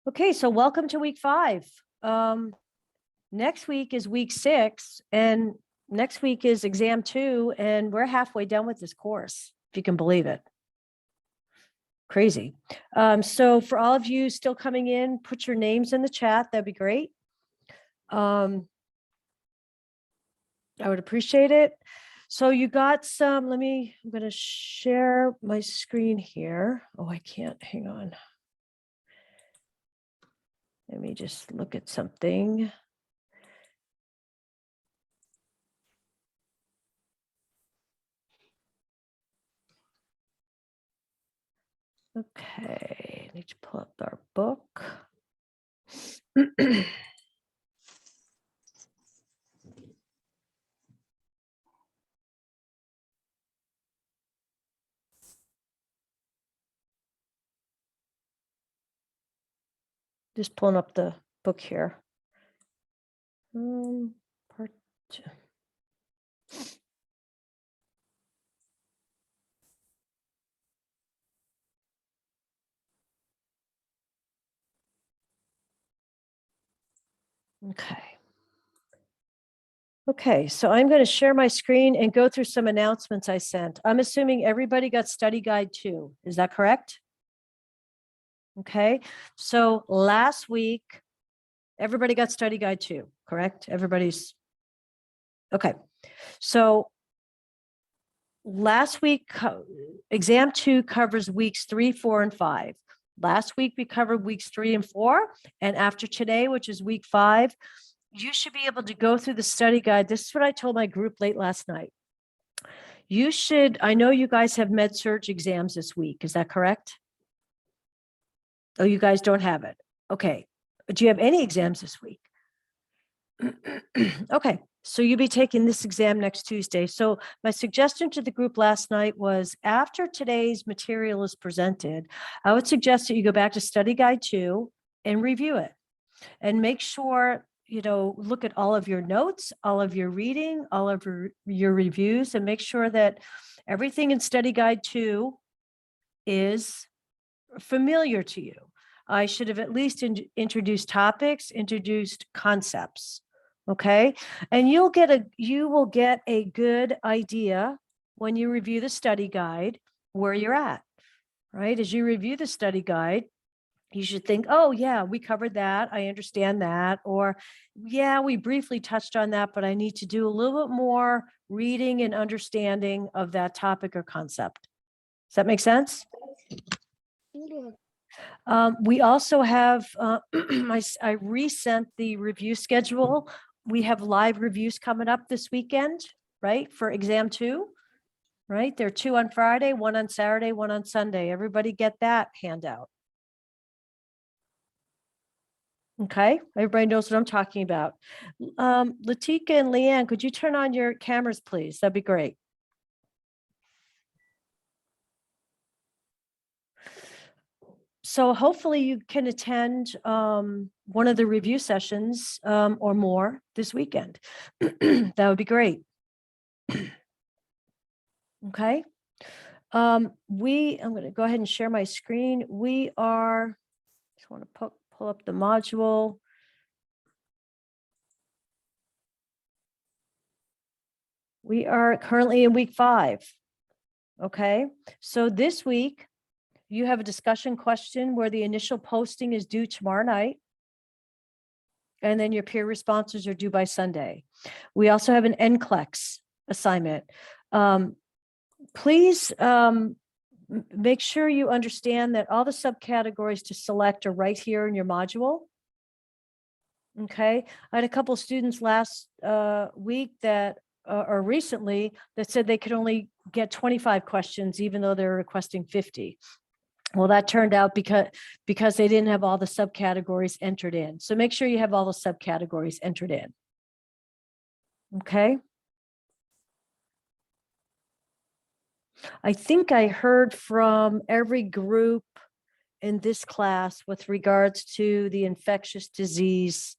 Okay, so welcome to week 5. Next week is week 6, and next week is exam 2, and we're halfway done with this course, if you can believe it. Crazy. So for all of you still coming in, put your names in the chat. That'd be great. I would appreciate it. So you got some, I'm going to share my screen here. Oh, I can't, hang on. Let me just look at something. Okay, I need to pull up our book. Just pulling up the book here. Part 2. Okay. Okay, so I'm going to share my screen and go through some announcements I sent. I'm assuming everybody got study guide 2. Is that correct? Okay, so last week, everybody got study guide 2, correct? Everybody's okay. So last week, exam 2 covers weeks 3, 4, and 5. Last week, we covered weeks 3 and 4. And after today, which is week 5, you should be able to go through the study guide. This is what I told my group late last night. You should, I know you guys have med-surg exams this week. Is that correct? Oh, you guys don't have it. Okay. Do you have any exams this week? Okay. So you'll be taking this exam next Tuesday. So my suggestion to the group last night was after today's material is presented, I would suggest that you go back to study guide 2 and review it and make sure, look at all of your notes, all of your reading, all of your reviews, and make sure that everything in study guide 2 is familiar to you. I should have at least introduced topics, introduced concepts. Okay. And you will get a good idea when you review the study guide where you're at, right? As you review the study guide, you should think, oh yeah, we covered that. I understand that. Or yeah, we briefly touched on that, but I need to do a little bit more reading and understanding of that topic or concept. Does that make sense? We also have, I resent the review schedule. We have live reviews coming up this weekend, right? For exam 2, right? There are 2 on Friday, 1 on Saturday, 1 on Sunday. Everybody get that handout. Okay, everybody knows what I'm talking about. Latika and Leanne, could you turn on your cameras, please? That'd be great. So hopefully you can attend one of the review sessions or more this weekend. That would be great. Okay. I'm going to go ahead and share my screen. Just want to pull up the module. We are currently in week 5. Okay. So this week you have a discussion question where the initial posting is due tomorrow night. And then your peer responses are due by Sunday. We also have an NCLEX assignment. Please make sure you understand that all the subcategories to select are right here in your module. Okay. I had a couple of students last week that, or recently, that said they could only get 25 questions, even though they're requesting 50. Well, that turned out because they didn't have all the subcategories entered in. So make sure you have all the subcategories entered in. Okay. I think I heard from every group in this class with regards to the infectious disease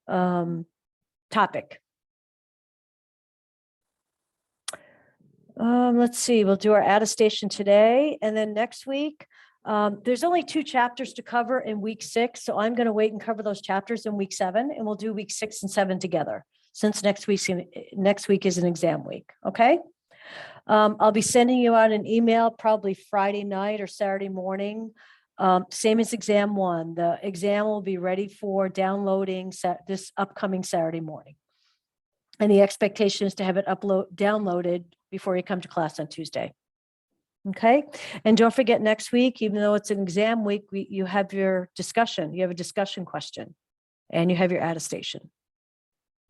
topic. Let's see, we'll do our attestation today, and then next week, There's only 2 chapters to cover in week 6, so I'm going to wait and cover those chapters in week 7, and we'll do week 6 and 7 together, since next week is an exam week. Okay. I'll be sending you out an email probably Friday night or Saturday morning. Same as exam 1. The exam will be ready for downloading this upcoming Saturday morning. And the expectation is to have it downloaded before you come to class on Tuesday. Okay. And don't forget, next week, even though it's an exam week, you have your discussion. You have a discussion question and you have your attestation.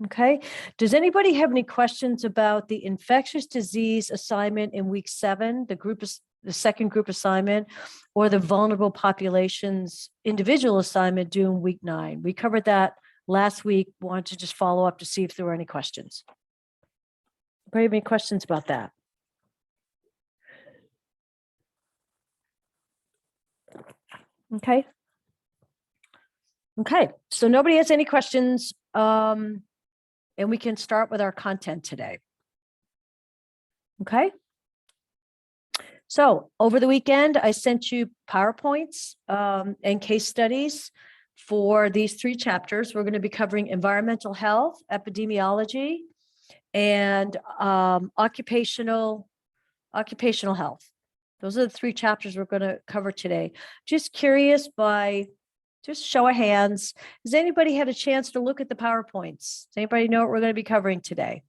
Okay. Does anybody have any questions about the infectious disease assignment in week 7, the second group assignment, or the vulnerable populations individual assignment due in week 9? We covered that last week. Wanted to just follow up to see if there were any questions. Anybody have any questions about that? Okay. Okay. So nobody has any questions. And we can start with our content today. Okay. So over the weekend, I sent you PowerPoints and case studies for these 3 chapters. We're going to be covering environmental health, epidemiology, and occupational health. Those are the 3 chapters we're going to cover today. Just curious, by just show of hands, has anybody had a chance to look at the PowerPoints? Does anybody know what we're going to be covering today?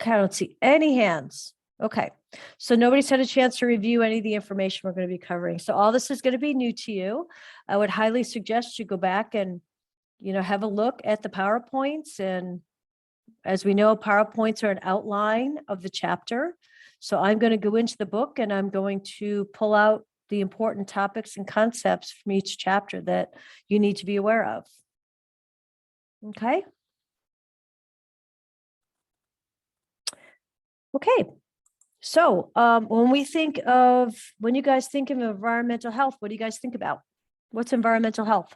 Okay, I don't see any hands. Okay, so nobody's had a chance to review any of the information we're going to be covering. So all this is going to be new to you. I would highly suggest you go back and, have a look at the PowerPoints. And as we know, PowerPoints are an outline of the chapter. So I'm going to go into the book and I'm going to pull out the important topics and concepts from each chapter that you need to be aware of. Okay. Okay. So when you guys think of environmental health, what do you guys think about? What's environmental health?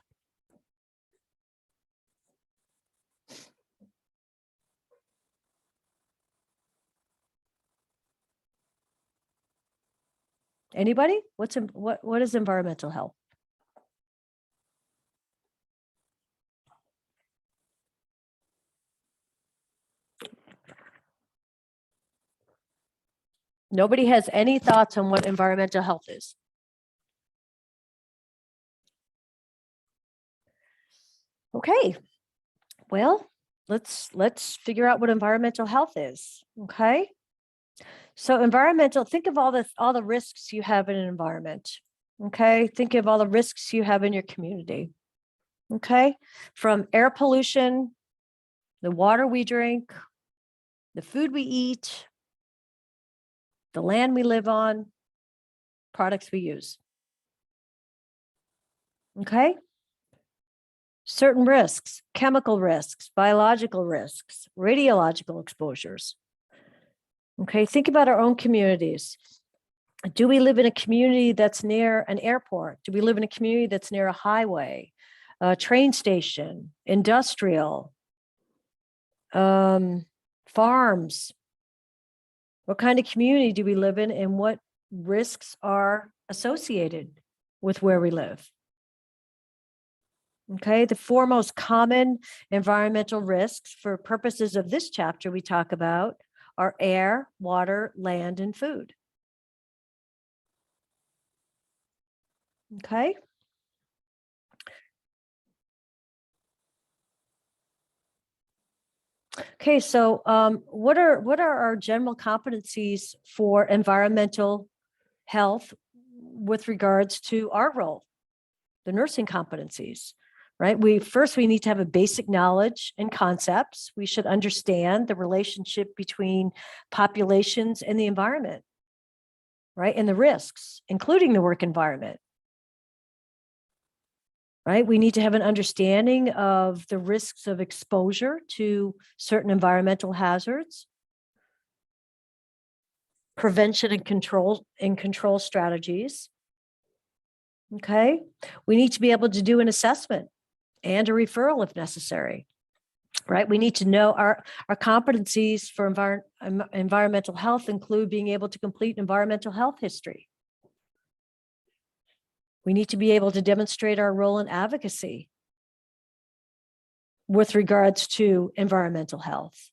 Anybody? What is environmental health? Nobody has any thoughts on what environmental health is? Okay. Well, let's figure out what environmental health is. Okay. So think of all the risks you have in an environment. Okay. Think of all the risks you have in your community. Okay. From air pollution, the water we drink, the food we eat, the land we live on, products we use. Okay. Certain risks, chemical risks, biological risks, radiological exposures. Okay, think about our own communities. Do we live in a community that's near an airport? Do we live in a community that's near a highway, a train station, industrial, farms? What kind of community do we live in, and what risks are associated with where we live? Okay, the 4 most common environmental risks for purposes of this chapter we talk about are air, water, land, and food. Okay. Okay, so what are our general competencies for environmental health with regards to our role, the nursing competencies? Right? We need to have a basic knowledge and concepts. We should understand the relationship between populations and the environment, right? And the risks, including the work environment. Right? We need to have an understanding of the risks of exposure to certain environmental hazards, prevention and control strategies. Okay. We need to be able to do an assessment and a referral if necessary. right? We need to know our competencies for environmental health include being able to complete environmental health history. We need to be able to demonstrate our role in advocacy with regards to environmental health.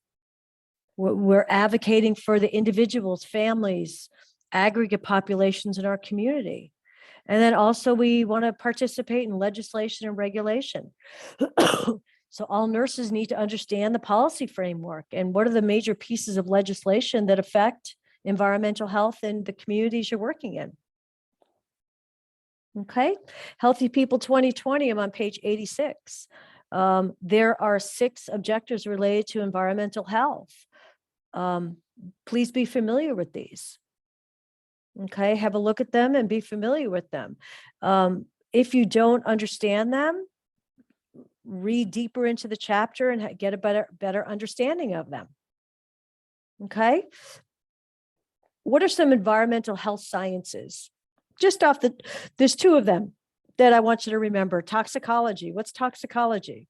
We're advocating for the individuals, families, aggregate populations in our community. And then also we want to participate in legislation and regulation. So all nurses need to understand the policy framework and what are the major pieces of legislation that affect environmental health in the communities you're working in. Okay, Healthy People 2020, I'm on page 86. There are 6 objectives related to environmental health. Please be familiar with these. Okay, have a look at them and be familiar with them. If you don't understand them, read deeper into the chapter and get a better understanding of them. Okay. What are some environmental health sciences? Just off there's 2 of them that I want you to remember. Toxicology. What's toxicology?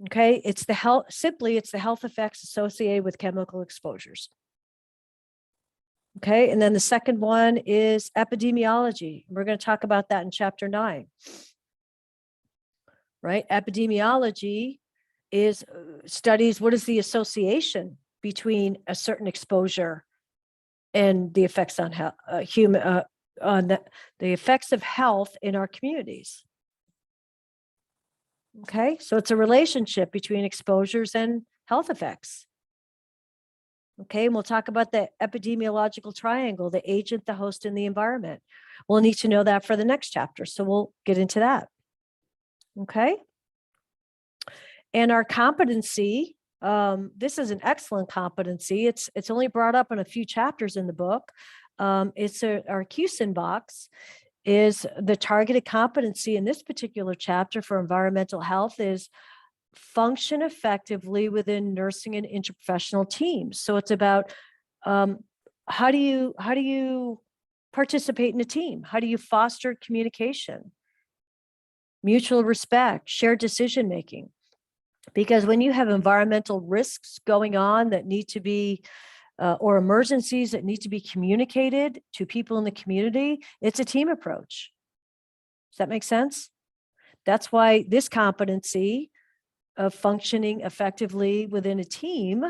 Okay. It's the health effects associated with chemical exposures. Okay. And then the second one is epidemiology. We're going to talk about that in chapter 9. Right? Epidemiology is studies what is the association between a certain exposure and the effects on health, on the effects of health in our communities. Okay, so it's a relationship between exposures and health effects. Okay, and we'll talk about the epidemiological triangle, the agent, the host, and the environment. We'll need to know that for the next chapter, so we'll get into that. Okay. And our competency, this is an excellent competency. It's only brought up in a few chapters in the book. Our QSIN box is the targeted competency in this particular chapter for environmental health is function effectively within nursing and interprofessional teams. So it's about how do you participate in a team? How do you foster communication? Mutual respect, shared decision-making. Because when you have environmental risks going on that need to be, or emergencies that need to be communicated to people in the community, it's a team approach. Does that make sense? That's why this competency of functioning effectively within a team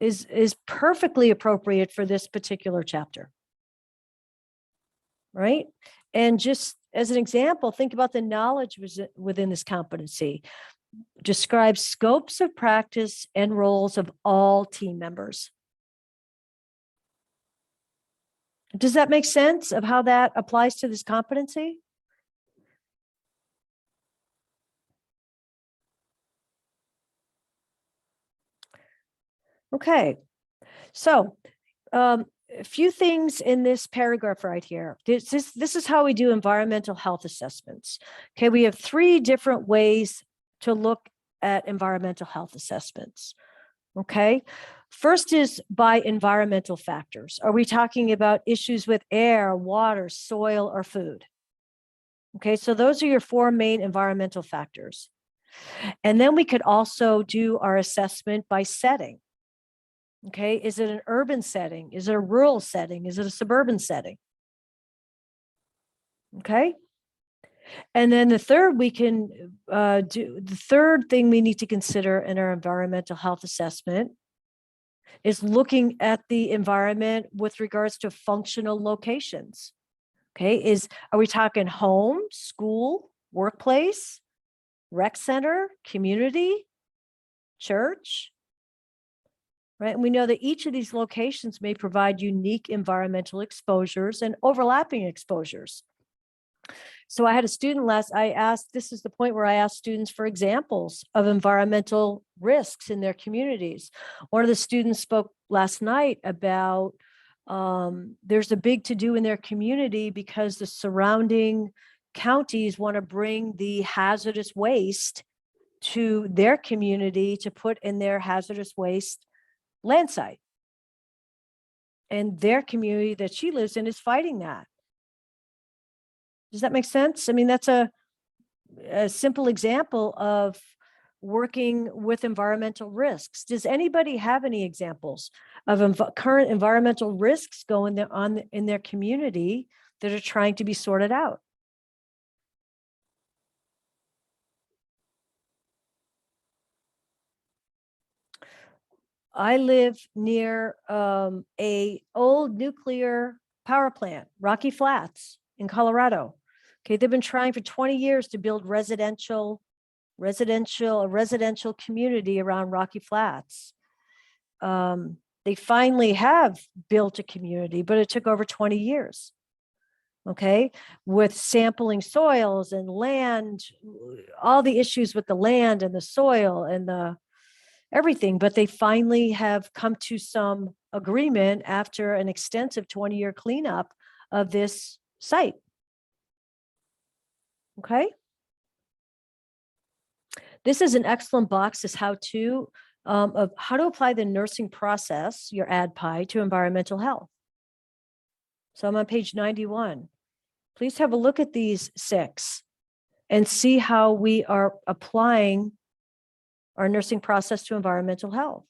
is perfectly appropriate for this particular chapter. Right? And just as an example, think about the knowledge within this competency. Describe scopes of practice and roles of all team members. Does that make sense of how that applies to this competency? Okay, so a few things in this paragraph right here. This is how we do environmental health assessments. Okay, we have 3 different ways to look at environmental health assessments. Okay, first is by environmental factors. Are we talking about issues with air, water, soil, or food? Okay, so those are your 4 main environmental factors. And then we could also do our assessment by setting. Okay, is it an urban setting? Is it a rural setting? Is it a suburban setting? Okay. And then the third the third thing we need to consider in our environmental health assessment is looking at the environment with regards to functional locations. Okay, are we talking home, school, workplace, rec center, community, church? Right? And we know that each of these locations may provide unique environmental exposures and overlapping exposures. So I had a student this is the point where I asked students for examples of environmental risks in their communities. One of the students spoke last night about there's a big to-do in their community because the surrounding counties want to bring the hazardous waste to their community to put in their hazardous waste land site. And their community that she lives in is fighting that. Does that make sense? I mean, that's a a simple example of working with environmental risks. Does anybody have any examples of current environmental risks going on in their community that are trying to be sorted out? I live near a old nuclear power plant, Rocky Flats in Colorado. Okay, they've been trying for 20 years to build a residential community around Rocky Flats. They finally have built a community, but it took over 20 years. Okay, with sampling soils and land, all the issues with the land and the soil and the everything, but they finally have come to some agreement after an extensive 20-year cleanup of this site. Okay. This is an excellent box, this how-to of how to apply the nursing process, your ADPI, to environmental health. So I'm on page 91. Please have a look at these 6 and see how we are applying our nursing process to environmental health.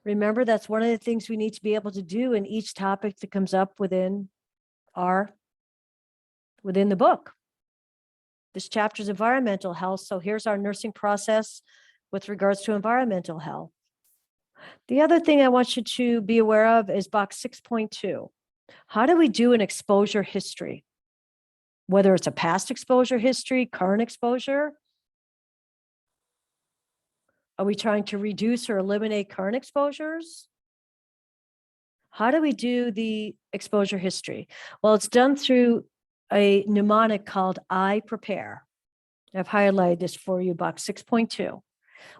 Remember, that's one of the things we need to be able to do in each topic that comes up within the book. This chapter is environmental health. So here's our nursing process with regards to environmental health. The other thing I want you to be aware of is box 6.2. How do we do an exposure history? Whether it's a past exposure history, current exposure. Are we trying to reduce or eliminate current exposures? How do we do the exposure history? Well, it's done through a mnemonic called I prepare. I've highlighted this for you, box 6.2.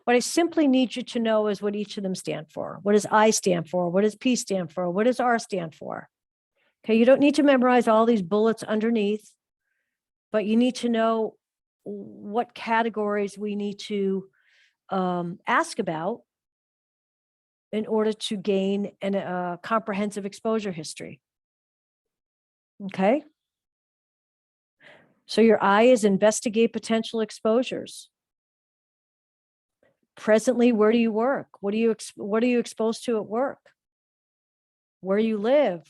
What I simply need you to know is what each of them stand for. What does I stand for? What does P stand for? What does R stand for? Okay, you don't need to memorize all these bullets underneath, but you need to know what categories we need to ask about in order to gain a comprehensive exposure history. Okay. So your I is investigate potential exposures. Presently, where do you work? What are you exposed to at work? Where you live?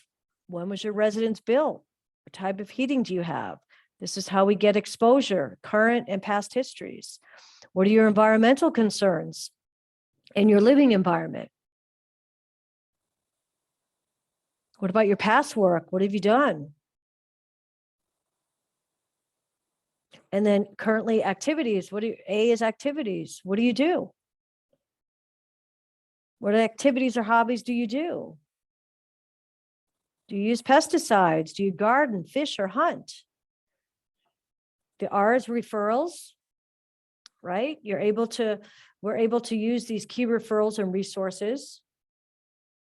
When was your residence built? What type of heating do you have? This is how we get exposure, current and past histories. What are your environmental concerns in your living environment? What about your past work? What have you done? And then currently activities. A is activities. What do you do? What activities or hobbies do you do? Do you use pesticides? Do you garden, fish, or hunt? The R is referrals, right? We're able to use these key referrals and resources.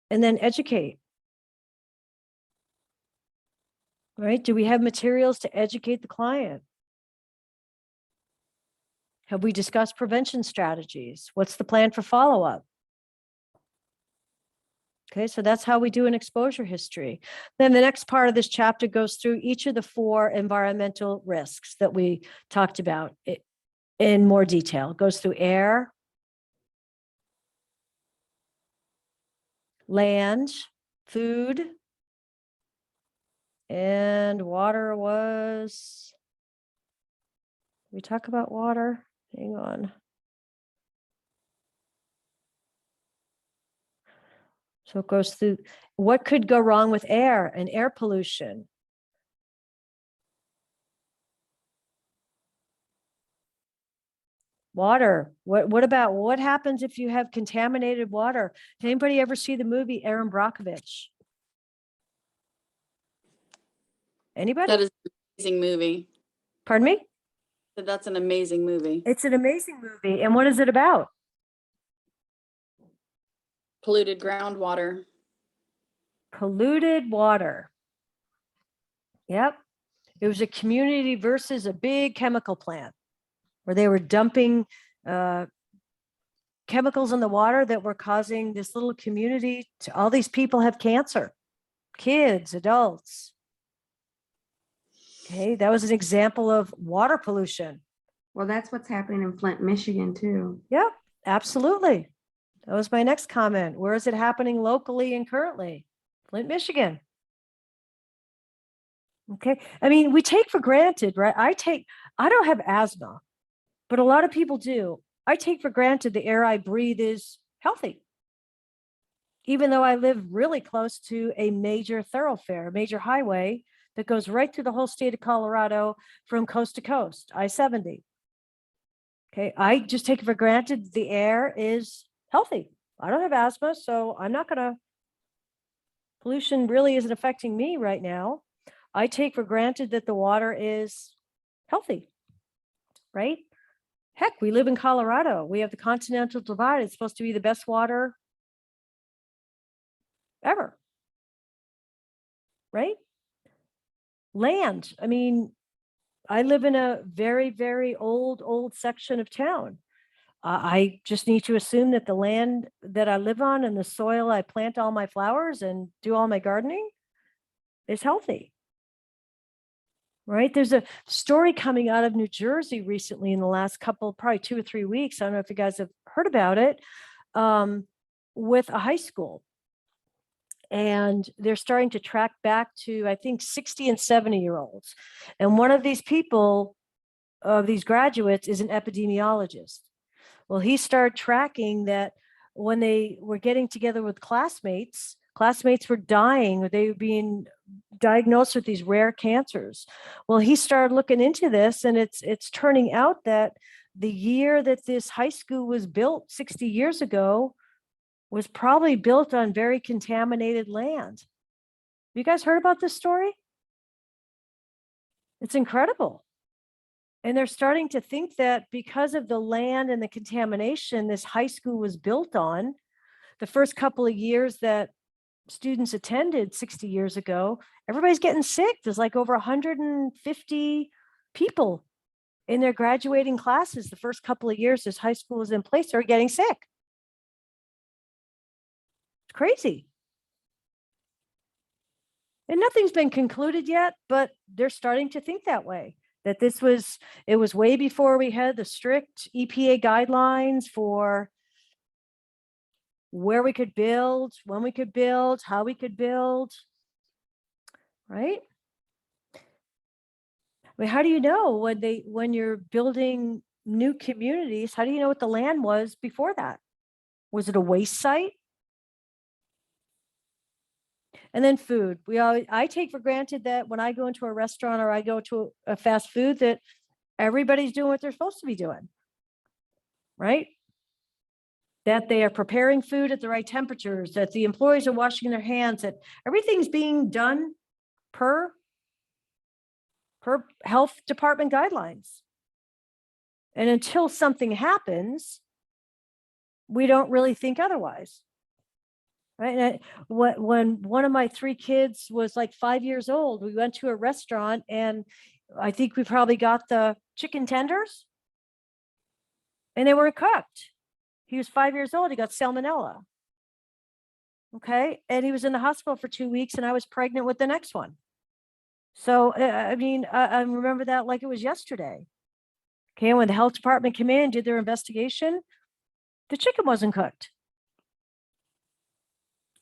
And then educate. Right? Do we have materials to educate the client? Have we discussed prevention strategies? What's the plan for follow-up? Okay, so that's how we do an exposure history. Then the next part of this chapter goes through each of the 4 environmental risks that we talked about in more detail. It goes through air, land, food, and water was, we talk about water? Hang on. So it goes through what could go wrong with air and air pollution. Water. What happens if you have contaminated water? Did anybody ever see the movie Erin Brockovich? Anybody? That is an amazing movie. Pardon me? That's an amazing movie. It's an amazing movie. And what is it about? Polluted groundwater. Polluted water. Yep. It was a community versus a big chemical plant where they were dumping chemicals in the water that were causing this little community to all these people have cancer, kids, adults. Okay, that was an example of water pollution. Well, that's what's happening in Flint, Michigan too. Yep, absolutely. That was my next comment. Where is it happening locally and currently? Flint, Michigan. Okay, I mean, we take for granted, right? I don't have asthma, but a lot of people do. I take for granted the air I breathe is healthy. Even though I live really close to a major thoroughfare, a major highway that goes right through the whole state of Colorado from coast to coast, I-70. Okay, I just take it for granted the air is healthy. I don't have asthma, so I'm not gonna, pollution really isn't affecting me right now. I take for granted that the water is healthy, right? Heck, we live in Colorado. We have the Continental Divide. It's supposed to be the best water ever, right? Land. I mean, I live in a very, very old section of town. I just need to assume that the land that I live on and the soil I plant all my flowers and do all my gardening is healthy. Right? There's a story coming out of New Jersey recently in the last couple, probably 2 or 3 weeks. I don't know if you guys have heard about it, with a high school. And they're starting to track back to, I think, 60 and 70-year-olds. And one of these people, of these graduates, is an epidemiologist. Well, he started tracking that when they were getting together with classmates were dying, or they were being diagnosed with these rare cancers. Well, he started looking into this, and it's turning out that the year that this high school was built 60 years ago was probably built on very contaminated land. You guys heard about this story? It's incredible. And they're starting to think that because of the land and the contamination this high school was built on, the first couple of years that students attended 60 years ago, everybody's getting sick. There's like over 150 people in their graduating classes the first couple of years this high school was in place are getting sick. It's crazy. And nothing's been concluded yet, but they're starting to think that way. That it was way before we had the strict EPA guidelines for where we could build, when we could build, how we could build, right? I mean, how do you know when you're building new communities, how do you know what the land was before that? Was it a waste site? And then food. I take for granted that when I go into a restaurant or I go to a fast food, that everybody's doing what they're supposed to be doing, right? That they are preparing food at the right temperatures, that the employees are washing their hands, that everything's being done per health department guidelines. And until something happens, we don't really think otherwise. Right. And when one of my 3 kids was like 5 years old, we went to a restaurant and I think we probably got the chicken tenders and they weren't cooked. He was 5 years old. He got salmonella. Okay. And he was in the hospital for 2 weeks and I was pregnant with the next one. So, I mean, I remember that like it was yesterday. Okay. When the health department came in and did their investigation, the chicken wasn't cooked.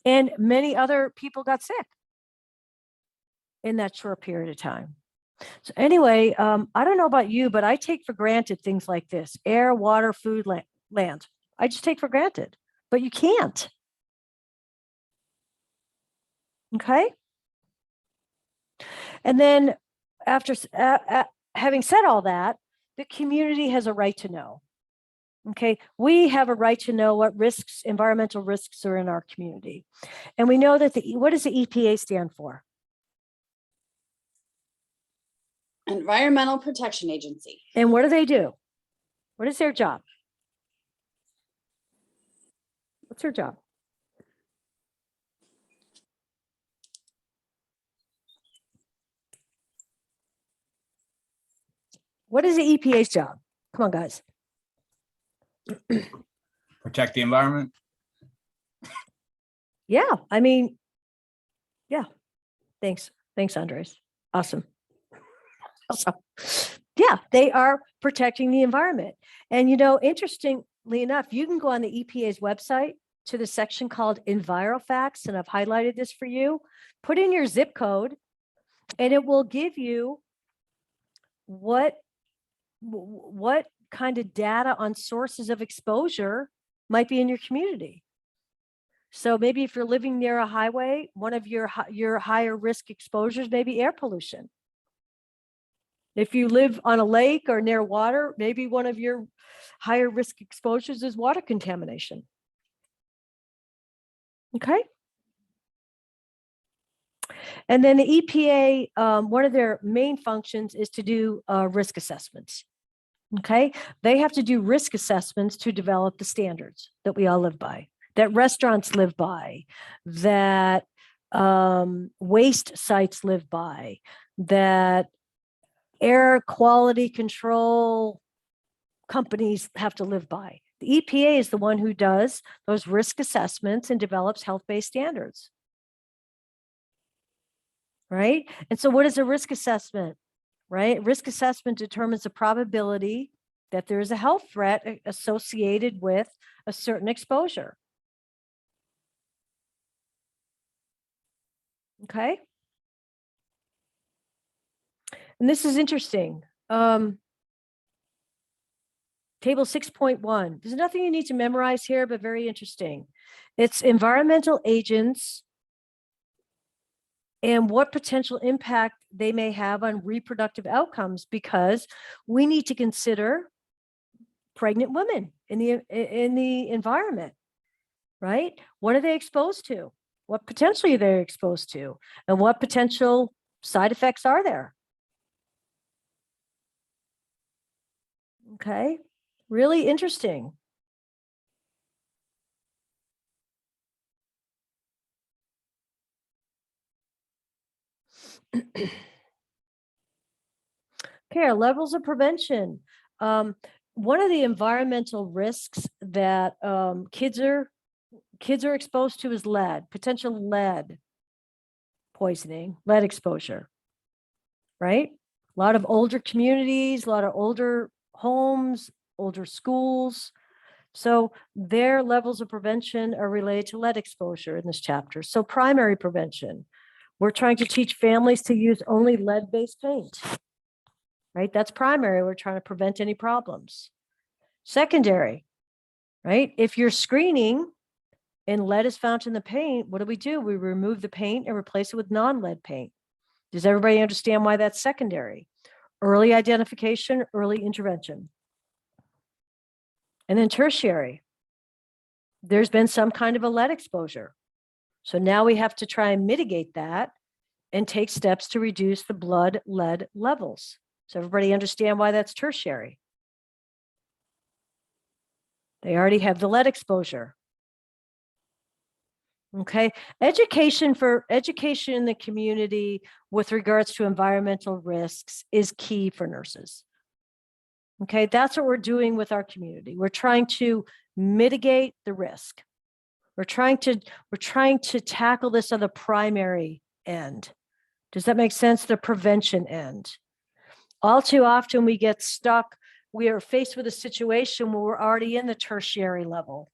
And many other people got sick in that short period of time. So anyway, I don't know about you, but I take for granted things like this: air, water, food, land. I just take for granted, but you can't. Okay. And then after having said all that, the community has a right to know. Okay, we have a right to know what risks, environmental risks, are in our community. And we know that what does the EPA stand for? Environmental Protection Agency. And what do? What is their job? What's their job? What is the EPA's job? Come on, guys. Protect the environment. Yeah, I mean, yeah. Thanks, Andres. Awesome. So, yeah, they are protecting the environment. And, interestingly enough, you can go on the EPA's website to the section called EnviroFacts, and I've highlighted this for you. Put in your zip code, and it will give you what kind of data on sources of exposure might be in your community. So maybe if you're living near a highway, one of your higher risk exposures may be air pollution. If you live on a lake or near water, maybe one of your higher risk exposures is water contamination. Okay. And then the EPA, one of their main functions is to do risk assessments. Okay. They have to do risk assessments to develop the standards that we all live by, that restaurants live by, that waste sites live by, that air quality control companies have to live by. The EPA is the one who does those risk assessments and develops health-based standards. Right? And so what is a risk assessment? Right? Risk assessment determines the probability that there is a health threat associated with a certain exposure. Okay. And this is interesting. Table 6.1. There's nothing you need to memorize here, but very interesting. It's environmental agents and what potential impact they may have on reproductive outcomes, because we need to consider pregnant women in the environment, right? What are they exposed to? What potentially they're exposed to, and what potential side effects are there? Okay, really interesting. Okay, our levels of prevention. One of the environmental risks that kids are exposed to is lead, potential lead poisoning, lead exposure, right? A lot of older communities, a lot of older homes, older schools. So their levels of prevention are related to lead exposure in this chapter. So primary prevention, we're trying to teach families to use only lead-based paint, right? That's primary. We're trying to prevent any problems. Secondary, right? If you're screening and lead is found in the paint, what do? We remove the paint and replace it with non-lead paint. Does everybody understand why that's secondary? Early identification, early intervention. And then tertiary, there's been some kind of a lead exposure. So now we have to try and mitigate that and take steps to reduce the blood lead levels. So everybody understand why that's tertiary? They already have the lead exposure. Okay, education in the community with regards to environmental risks is key for nurses. Okay, that's what we're doing with our community. We're trying to mitigate the risk. We're trying to tackle this on the primary end. Does that make sense? The prevention end. All too often we get stuck. We are faced with a situation where we're already in the tertiary level.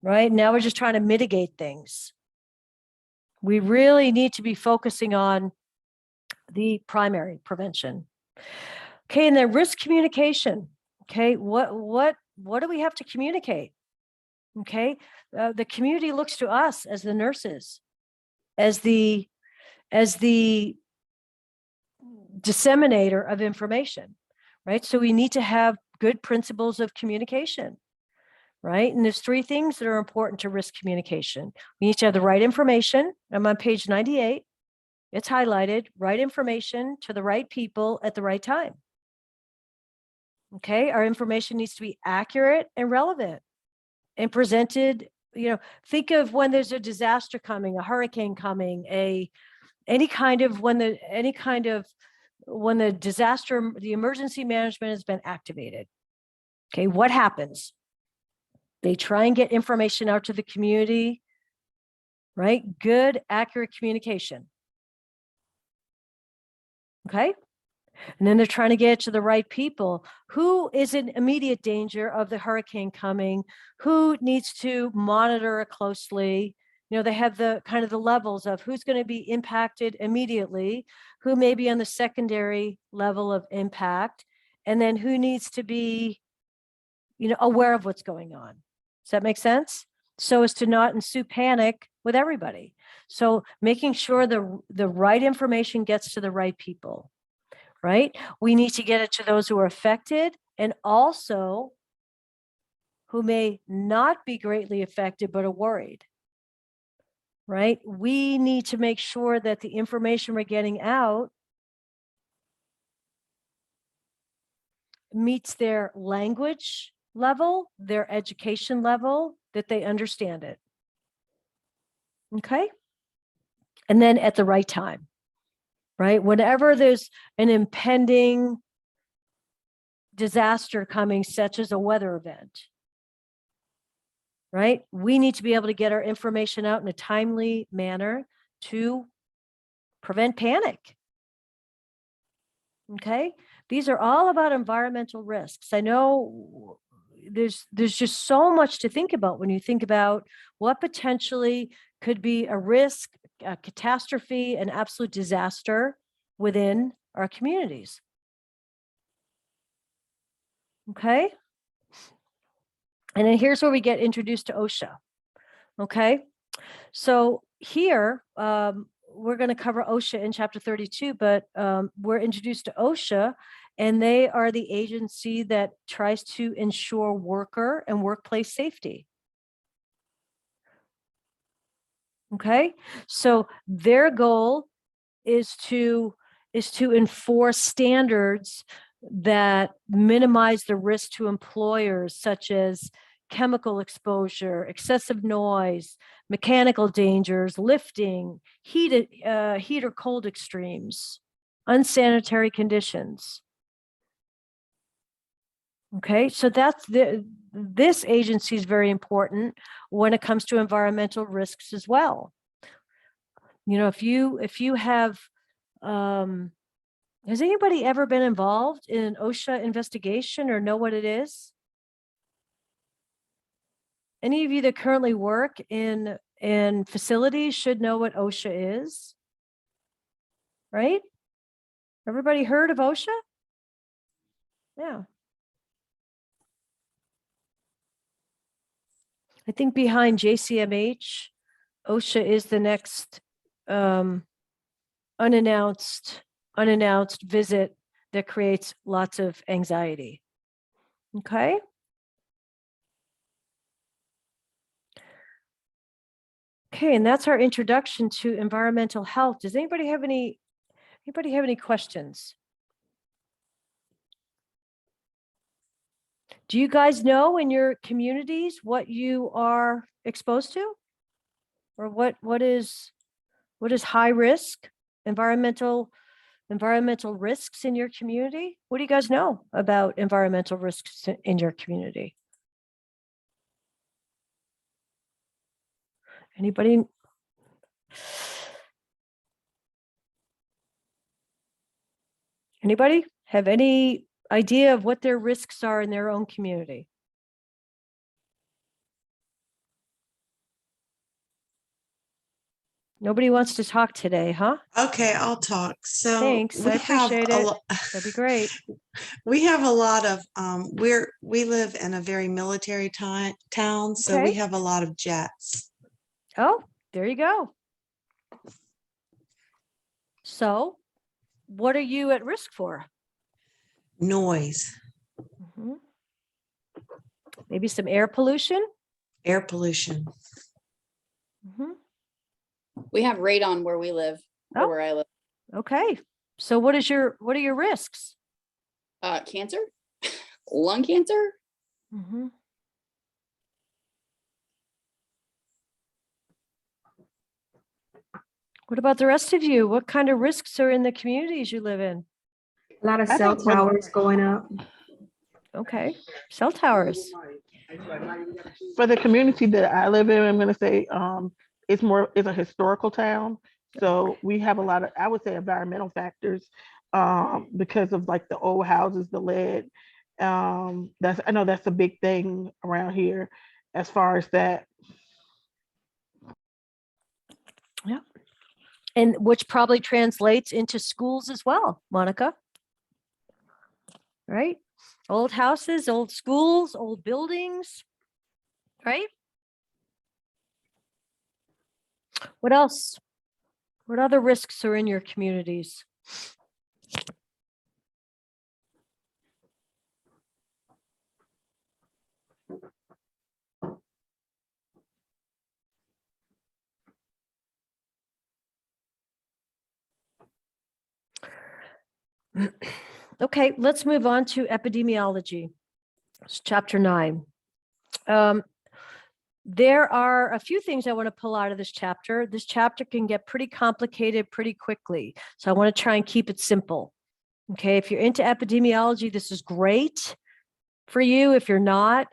Right now, we're just trying to mitigate things. We really need to be focusing on the primary prevention. Okay, and then risk communication. Okay, what do we have to communicate? Okay, the community looks to us as the nurses, as the disseminator of information, right? So we need to have good principles of communication. Right? And there's three things that are important to risk communication. We need to have the right information. I'm on page 98. It's highlighted, right information to the right people at the right time. Okay. Our information needs to be accurate and relevant and presented. Think of when there's a disaster coming, a hurricane coming, when the disaster, the emergency management has been activated. Okay. What happens? They try and get information out to the community, right? Good, accurate communication. Okay. And then they're trying to get it to the right people. Who is in immediate danger of the hurricane coming? Who needs to monitor it closely? You know, they have the kind of the levels of who's going to be impacted immediately, who may be on the secondary level of impact, and then who needs to be, you know, aware of what's going on. Does that make sense? So as to not ensue panic with everybody. So making sure the right information gets to the right people, right? We need to get it to those who are affected and also who may not be greatly affected but are worried, right? We need to make sure that the information we're getting out meets their language level, their education level, that they understand it. Okay? And then at the right time, right? Whenever there's an impending disaster coming, such as a weather event, right? We need to be able to get our information out in a timely manner to prevent panic. Okay? These are all about environmental risks. I know there's just so much to think about when you think about what potentially could be a risk, a catastrophe, an absolute disaster within our communities. Okay? And then here's where we get introduced to OSHA. Okay? So here, we're going to cover OSHA in chapter 32, but we're introduced to OSHA, and they are the agency that tries to ensure worker and workplace safety. Okay, so their goal is to enforce standards that minimize the risk to employers, such as chemical exposure, excessive noise, mechanical dangers, lifting, heat or cold extremes, unsanitary conditions. Okay, so this agency is very important when it comes to environmental risks as well. You know, if you have, has anybody ever been involved in an OSHA investigation or know what it is? Any of you that currently work in facilities should know what OSHA is, right? Everybody heard of OSHA? Yeah. I think behind JCMH, OSHA is the next unannounced visit that creates lots of anxiety. Okay. Okay, and that's our introduction to environmental health. Does anybody have any questions? Do you guys know in your communities what you are exposed to? Or what is high risk environmental risks in your community? What do you guys know about environmental risks in your community? Anybody? Anybody have any idea of what their risks are in their own community? Nobody wants to talk today, huh? Okay, I'll talk. So Thanks, I appreciate it. That'd be great. We have a lot of we live in a very military town, so we Okay. have a lot of jets. Oh, there you go. So, what are you at risk for? Noise, Mhm. Maybe some air pollution? air pollution. Mhm. We have radon where we live, or Oh. where I live. Okay. So what are your risks? Cancer, lung cancer. Mhm. What about the rest of you? What kind of risks are in the communities you live in? A lot of I cell think what- towers going up. Okay. Cell towers. For the community that I live in, I'm going to say it's a historical town. So we have a lot of, I would say, environmental factors. because of like the old houses, the lead. I know that's a big thing around here as far as that. And which probably translates into schools as well, Monica. Right? Old houses, old schools, old buildings, right? What else? What other risks are in your communities? Okay, let's move on to epidemiology. It's chapter 9. There are a few things I want to pull out of this chapter. This chapter can get pretty complicated pretty quickly. So I want to try and keep it simple. Okay, if you're into epidemiology, this is great for you. If you're not,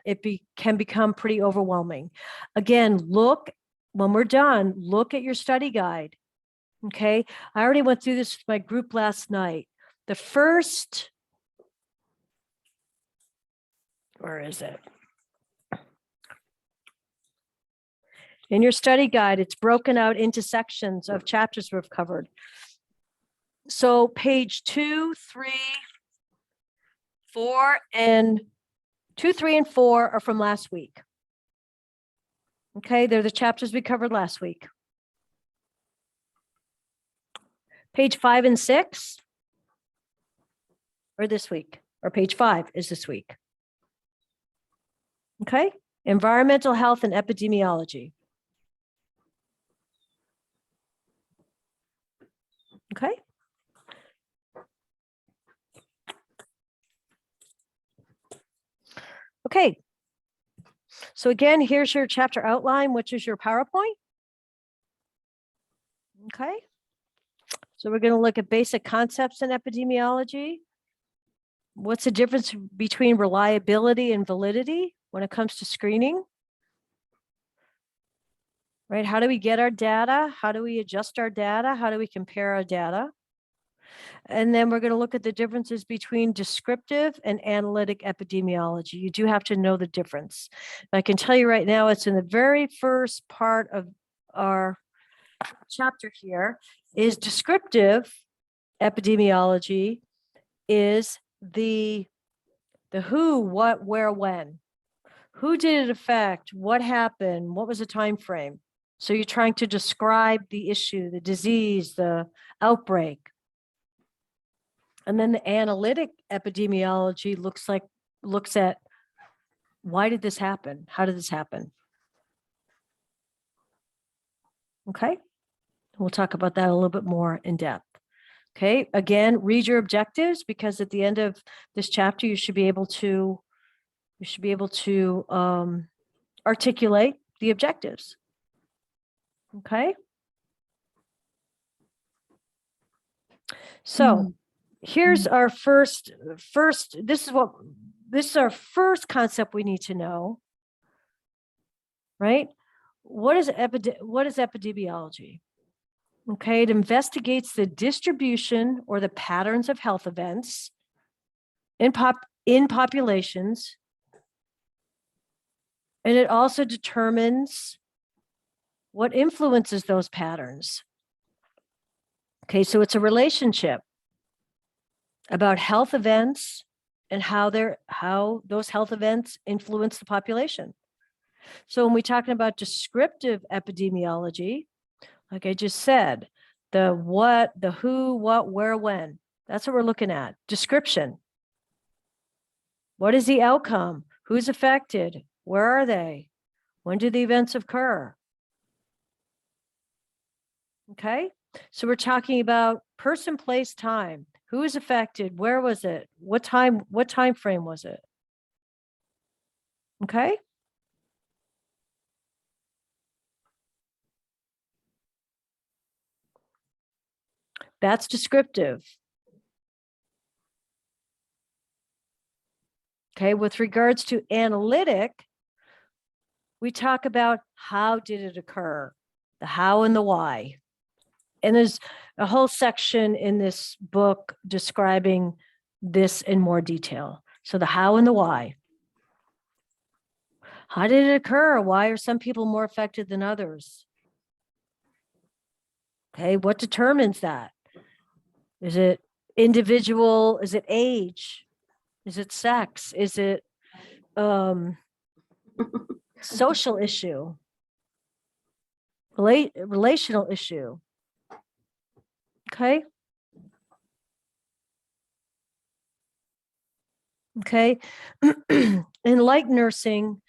can become pretty overwhelming. Again, when we're done, look at your study guide. Okay, I already went through this with my group last night. The first, where is it? In your study guide, it's broken out into sections of chapters we've covered. So page 2, 3, 4, and 2, 3, and 4 are from last week. Okay, they're the chapters we covered last week. Page 5 and 6 are this week, or page 5 is this week. Okay, environmental health and epidemiology. Okay. Okay. So again, here's your chapter outline, which is your PowerPoint. Okay. So we're going to look at basic concepts in epidemiology. What's the difference between reliability and validity when it comes to screening? Right? How do we get our data? How do we adjust our data? How do we compare our data? And then we're going to look at the differences between descriptive and analytic epidemiology. You do have to know the difference. I can tell you right now, it's in the very first part of our chapter here. Is descriptive epidemiology is the who, what, where, when. Who did it affect? What happened? What was the time frame? So you're trying to describe the issue, the disease, the outbreak. And then the analytic epidemiology looks at why did this happen? How did this happen? Okay. We'll talk about that a little bit more in depth. Okay. Again, read your objectives, because at the end of this chapter, you should be able to articulate the objectives. Okay. So here's our first, this is our first concept we need to know, right? What is epidemiology? Okay, it investigates the distribution or the patterns of health events in populations. And it also determines what influences those patterns. Okay, so it's a relationship about health events and how those health events influence the population. So when we're talking about descriptive epidemiology, like I just said, the what, the who, what, where, when, that's what we're looking at. Description. What is the outcome? Who's affected? Where are they? When do the events occur? Okay, so we're talking about person, place, time. Who is affected? Where was it? What time frame was it? Okay. That's descriptive. Okay, with regards to analytic, we talk about how did it occur, the how and the why. And there's a whole section in this book describing this in more detail. So the how and the why. How did it occur? Why are some people more affected than others? Okay, what determines that? Is it individual? Is it age? Is it sex? Is it social issue? Relational issue? Okay. Okay. And like nursing,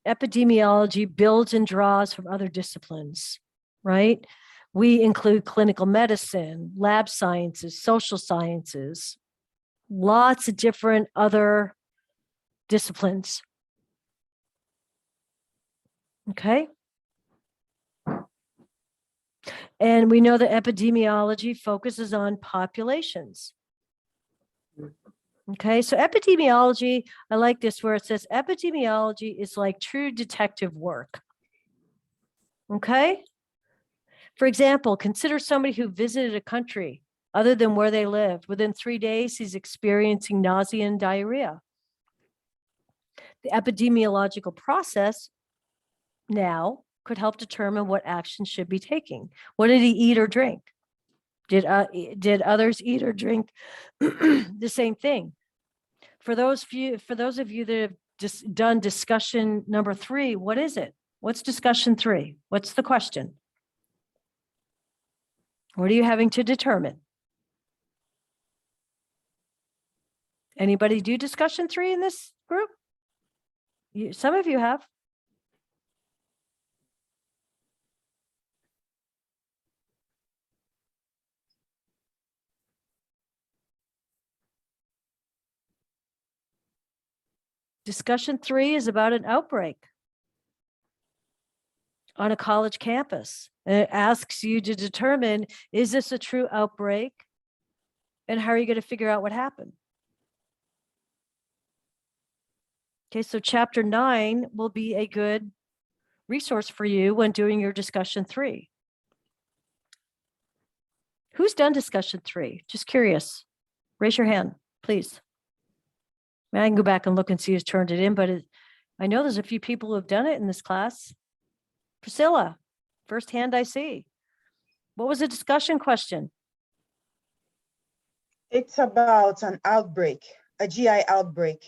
epidemiology builds and draws from other disciplines, right? We include clinical medicine, lab sciences, social sciences, lots of different other disciplines. Okay. And we know that epidemiology focuses on populations. Okay, so epidemiology, I like this where it says epidemiology is like true detective work. Okay. For example, consider somebody who visited a country other than where they lived. Within 3 days, he's experiencing nausea and diarrhea. The epidemiological process now could help determine what action should be taking. What did he eat or drink? Did others eat or drink the same thing? For those of you that have just done discussion number 3, what is it? What's discussion 3? What's the question? What are you having to determine? Anybody do discussion 3 in this group? Some of you have. Discussion 3 is about an outbreak on a college campus. And it asks you to determine, is this a true outbreak? And how are you going to figure out what happened? Okay, so chapter 9 will be a good resource for you when doing your discussion 3. Who's done discussion 3? Just curious. Raise your hand, please. I can go back and look and see who's turned it in, but I know there's a few people who have done it in this class. Priscilla, first hand I see. What was the discussion question? It's about an outbreak, a GI outbreak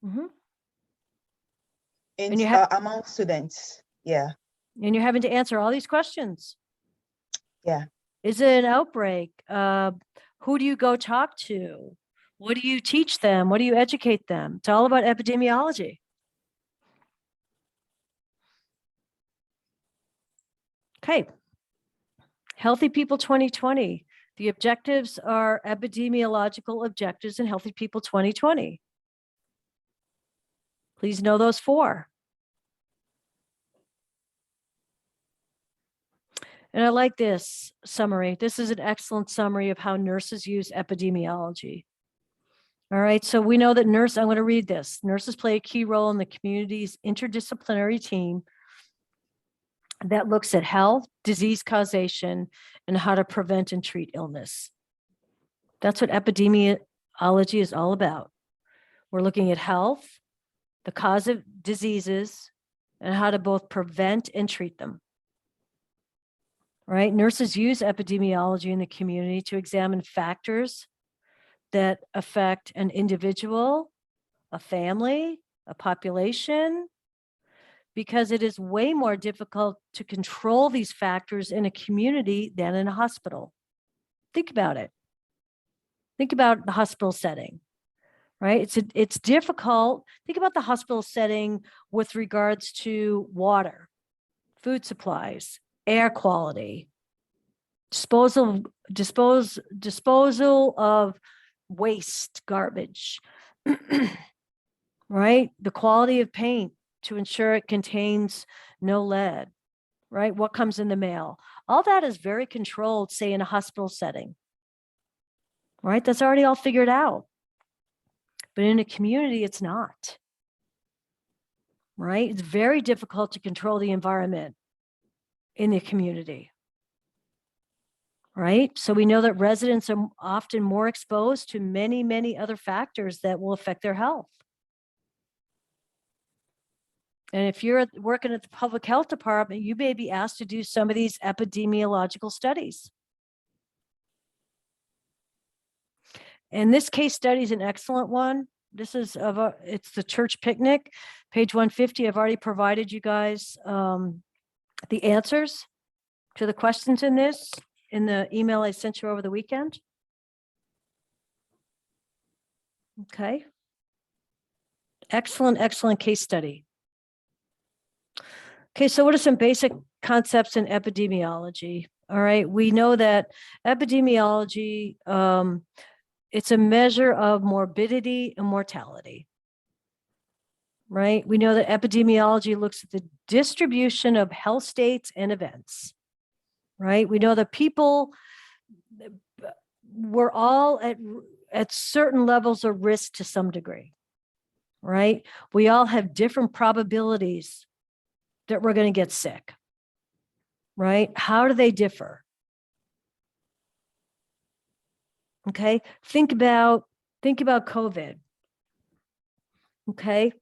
Mm-hmm. in, And you have- among students. Yeah. And you're having to answer all these questions. Yeah. Is it an outbreak? Who do you go talk to? What do you teach them? What do you educate them? It's all about epidemiology. Okay. Healthy People 2020. The objectives are epidemiological objectives in Healthy People 2020. Please know those 4. And I like this summary. This is an excellent summary of how nurses use epidemiology. All right, so we know that I'm going to read this. Nurses play a key role in the community's interdisciplinary team that looks at health, disease causation, and how to prevent and treat illness. That's what epidemiology is all about. We're looking at health, the cause of diseases, and how to both prevent and treat them. Right? Nurses use epidemiology in the community to examine factors that affect an individual, a family, a population, because it is way more difficult to control these factors in a community than in a hospital. Think about it. Think about the hospital setting, right? It's difficult. Think about the hospital setting with regards to water, food supplies, air quality, disposal of waste, garbage, right? The quality of paint to ensure it contains no lead, right? What comes in the mail? All that is very controlled, say in a hospital setting, right? That's already all figured out. But in a community, it's not, right? It's very difficult to control the environment in the community. right? So we know that residents are often more exposed to many, many other factors that will affect their health. And if you're working at the public health department, you may be asked to do some of these epidemiological studies. And this case study is an excellent one. This is it's the church picnic, page 150. I've already provided you guys the answers to the questions in this in the email I sent you over the weekend. Okay. Excellent, excellent case study. Okay, so what are some basic concepts in epidemiology? All right, we know that epidemiology, it's a measure of morbidity and mortality, right? We know that epidemiology looks at the distribution of health states and events, right? We know that people were all at certain levels of risk to some degree, right? We all have different probabilities that we're going to get sick, right? How do they differ? Okay, think about COVID. Okay,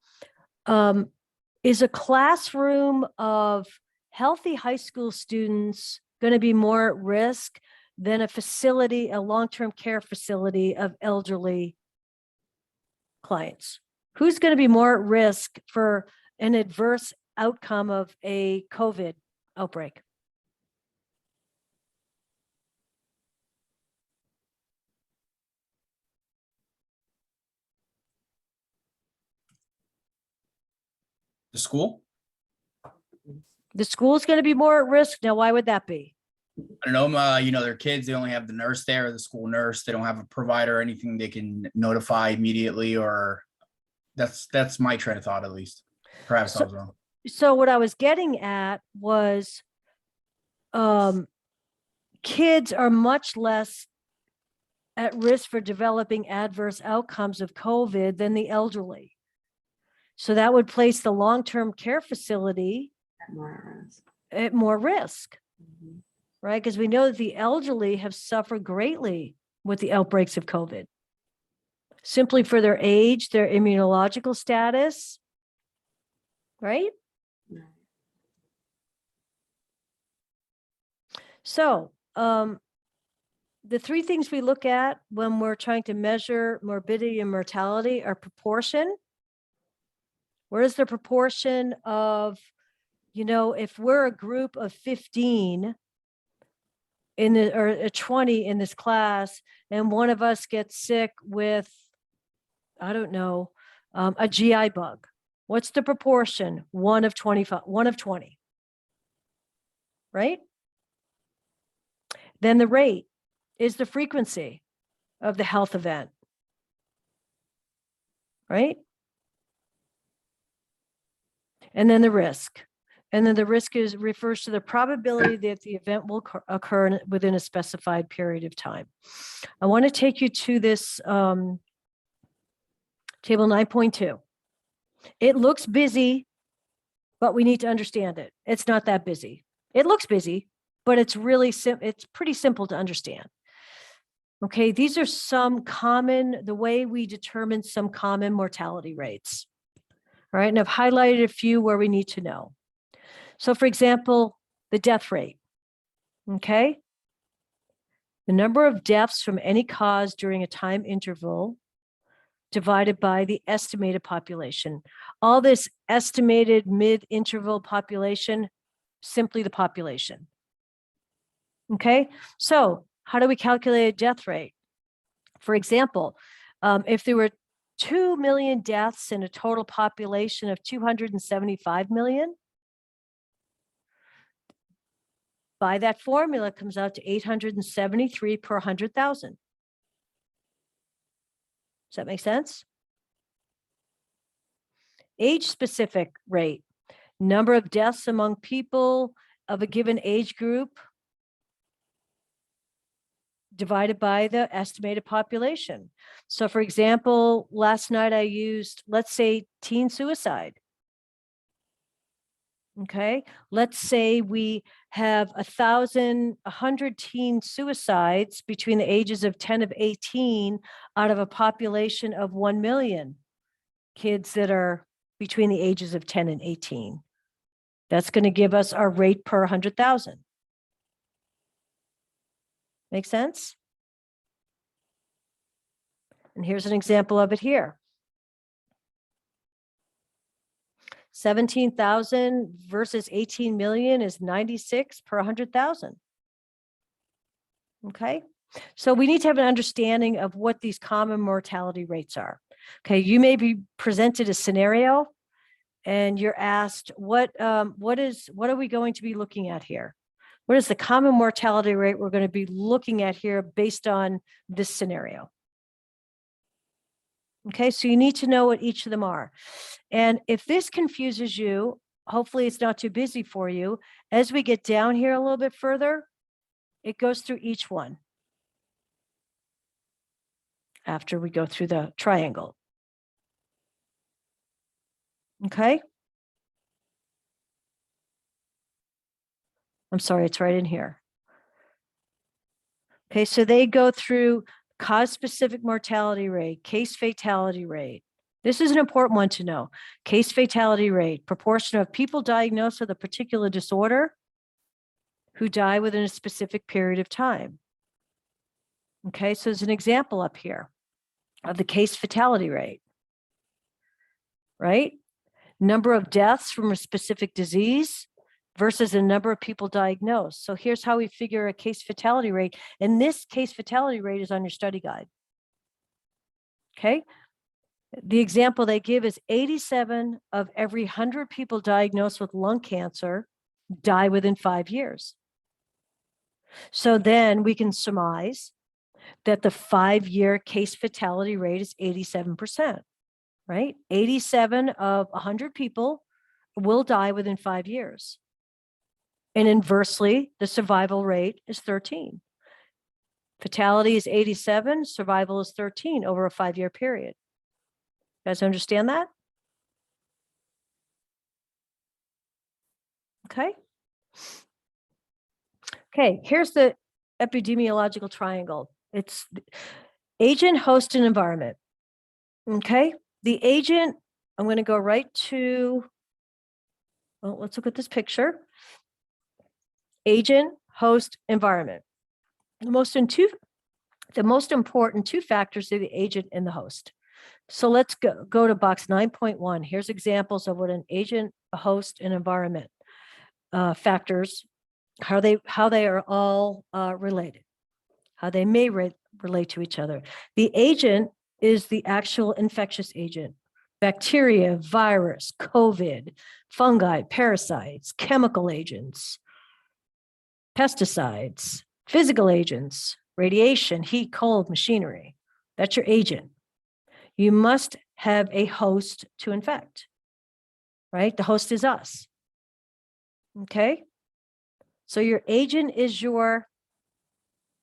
is a classroom of healthy high school students going to be more at risk than a facility, a long-term care facility of elderly clients? Who's going to be more at risk for an adverse outcome of a COVID outbreak? The school? The school's going to be more at risk. Now, why would that be? I don't know, you know, their kids, they only have the nurse there, the school nurse. They don't have a provider or anything they can notify immediately, or that's my train of thought, at least. Perhaps I was wrong. So what I was getting at was kids are much less at risk for developing adverse outcomes of COVID than the elderly. So that would place the long-term care facility at more risk, right? Because we know that the elderly have suffered greatly with the outbreaks of COVID, simply for their age, their immunological status, right? So the three things we look at when we're trying to measure morbidity and mortality are proportion. Where is the proportion of, you know, if we're a group of 15 in the, or 20 in this class, and one of us gets sick with, I don't know, a GI bug, what's the proportion? 1 of 25, 1 of 20, right? Then the rate is the frequency of the health event, right? And then the risk. And then the risk refers to the probability that the event will occur within a specified period of time. I want to take you to this table 9.2. It looks busy, but we need to understand it. It's not that busy. It looks busy, but it's really it's pretty simple to understand. Okay, these are some common, the way we determine some common mortality rates. All right, and I've highlighted a few where we need to know. So for example, the death rate, okay? The number of deaths from any cause during a time interval divided by the estimated population. All this estimated mid-interval population, simply the population. Okay, so how do we calculate a death rate? For example, if there were 2 million deaths in a total population of 275 million, by that formula, it comes out to 873 per 100,000. Does that make sense? Age-specific rate, number of deaths among people of a given age group divided by the estimated population. So for example, last night I used, let's say, teen suicide. Okay, let's say we have 100 teen suicides between the ages of 10 of 18 out of a population of 1 million kids that are between the ages of 10 and 18. That's going to give us our rate per 100,000. Make sense? And here's an example of it here. 17,000 versus 18 million is 96 per 100,000. Okay, so we need to have an understanding of what these common mortality rates are. Okay, you may be presented a scenario and you're asked, what are we going to be looking at here? What is the common mortality rate we're going to be looking at here based on this scenario? Okay, so you need to know what each of them are. And if this confuses you, hopefully it's not too busy for you. As we get down here a little bit further, it goes through each one after we go through the triangle. Okay. I'm sorry, it's right in here. Okay, so they go through cause-specific mortality rate, case fatality rate. This is an important one to know. Case fatality rate, proportion of people diagnosed with a particular disorder who die within a specific period of time. Okay, so there's an example up here of the case fatality rate, right? Number of deaths from a specific disease versus the number of people diagnosed. So here's how we figure a case fatality rate. And this case fatality rate is on your study guide. Okay. The example they give is 87 of every 100 people diagnosed with lung cancer die within 5 years. So then we can surmise that the 5-year case fatality rate is 87%, right? 87 of 100 people will die within 5 years. And inversely, the survival rate is 13. Fatality is 87, survival is 13 over a 5-year period. You guys understand that? Okay. Okay, here's the epidemiological triangle. It's agent, host, and environment. Okay, the agent, I'm going to go right to, well, let's look at this picture. Agent, host, environment. The most important two factors are the agent and the host. So let's go to box 9.1. Here's examples of what an agent, a host, and environment factors, how they are all related, how they may relate to each other. The agent is the actual infectious agent. Bacteria, virus, COVID, fungi, parasites, chemical agents, pesticides, physical agents, radiation, heat, cold, machinery. That's your agent. You must have a host to infect, right? The host is us. Okay. So your agent is your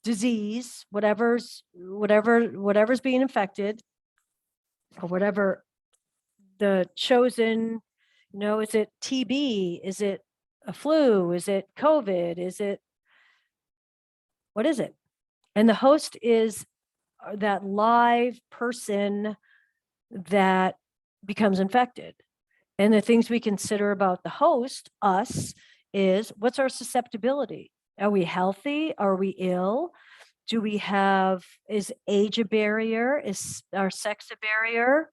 disease, whatever's being infected, or whatever the chosen, is it TB? Is it a flu? Is it COVID? What is it? And the host is that live person that becomes infected. And the things we consider about the host, us, is what's our susceptibility? Are we healthy? Are we ill? Is age a barrier? Is our sex a barrier?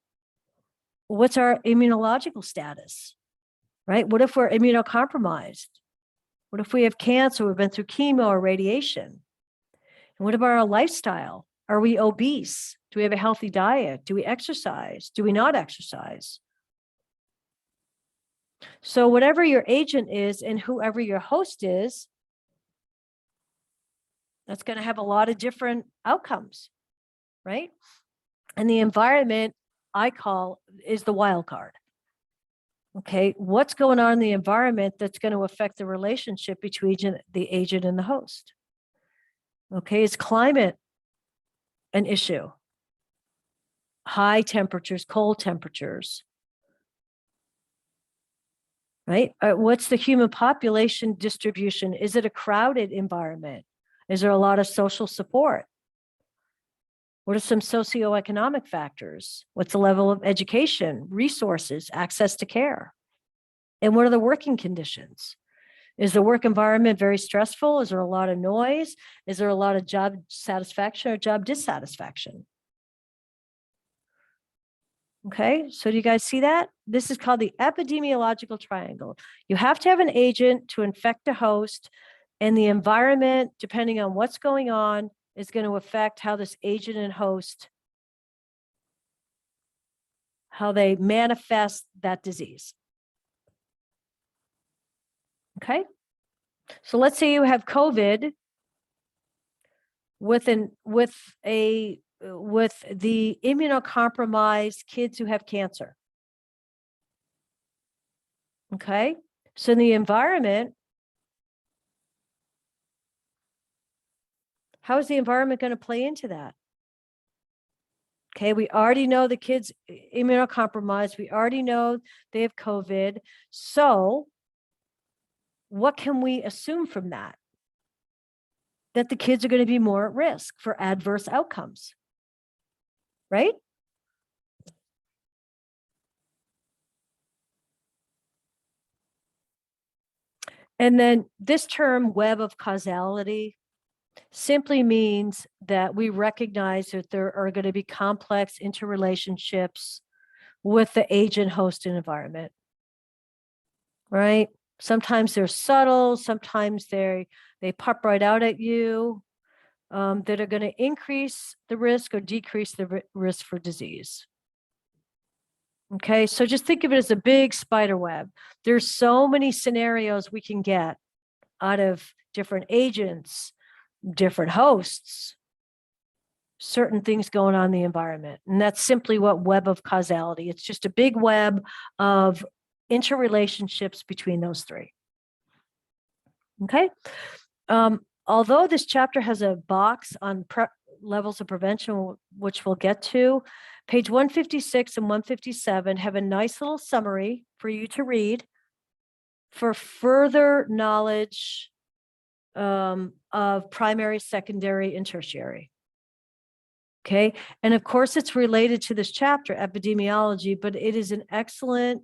What's our immunological status, right? What if we're immunocompromised? What if we have cancer? We've been through chemo or radiation? And what about our lifestyle? Are we obese? Do we have a healthy diet? Do we exercise? Do we not exercise? So whatever your agent is and whoever your host is, that's going to have a lot of different outcomes, right? And the environment I call is the wild card. Okay, what's going on in the environment that's going to affect the relationship between the agent and the host? Okay, is climate an issue? High temperatures, cold temperatures. right? What's the human population distribution? Is it a crowded environment? Is there a lot of social support? What are some socioeconomic factors? What's the level of education, resources, access to care? And what are the working conditions? Is the work environment very stressful? Is there a lot of noise? Is there a lot of job satisfaction or job dissatisfaction? Okay, so do you guys see that? This is called the epidemiological triangle. You have to have an agent to infect a host, and the environment, depending on what's going on, is going to affect how this agent and host, how they manifest that disease. Okay, so let's say you have COVID with the immunocompromised kids who have cancer. Okay, so in the environment, how is the environment going to play into that? Okay, we already know the kids immunocompromised. We already know they have COVID. So what can we assume from that? That the kids are going to be more at risk for adverse outcomes, right? And then this term, web of causality, simply means that we recognize that there are going to be complex interrelationships with the agent, host, and environment, right? Sometimes they're subtle, sometimes they pop right out at you, that are going to increase the risk or decrease the risk for disease. Okay, so just think of it as a big spider web. There's so many scenarios we can get out of different agents, different hosts, certain things going on in the environment. And that's simply what web of causality. It's just a big web of interrelationships between those three. Okay. Although this chapter has a box on levels of prevention, which we'll get to, page 156 and 157 have a nice little summary for you to read for further knowledge of primary, secondary, and tertiary. Okay, and of course it's related to this chapter, epidemiology, but it is an excellent,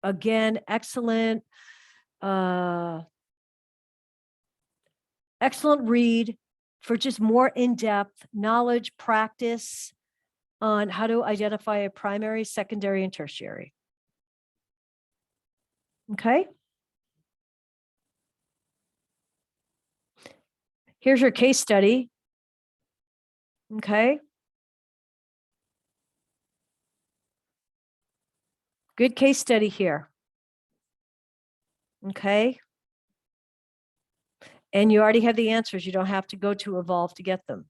again, excellent read for just more in-depth knowledge, practice on how to identify a primary, secondary, and tertiary. Okay. Here's your case study. Okay. Good case study here. Okay. And you already have the answers. You don't have to go to Evolve to get them.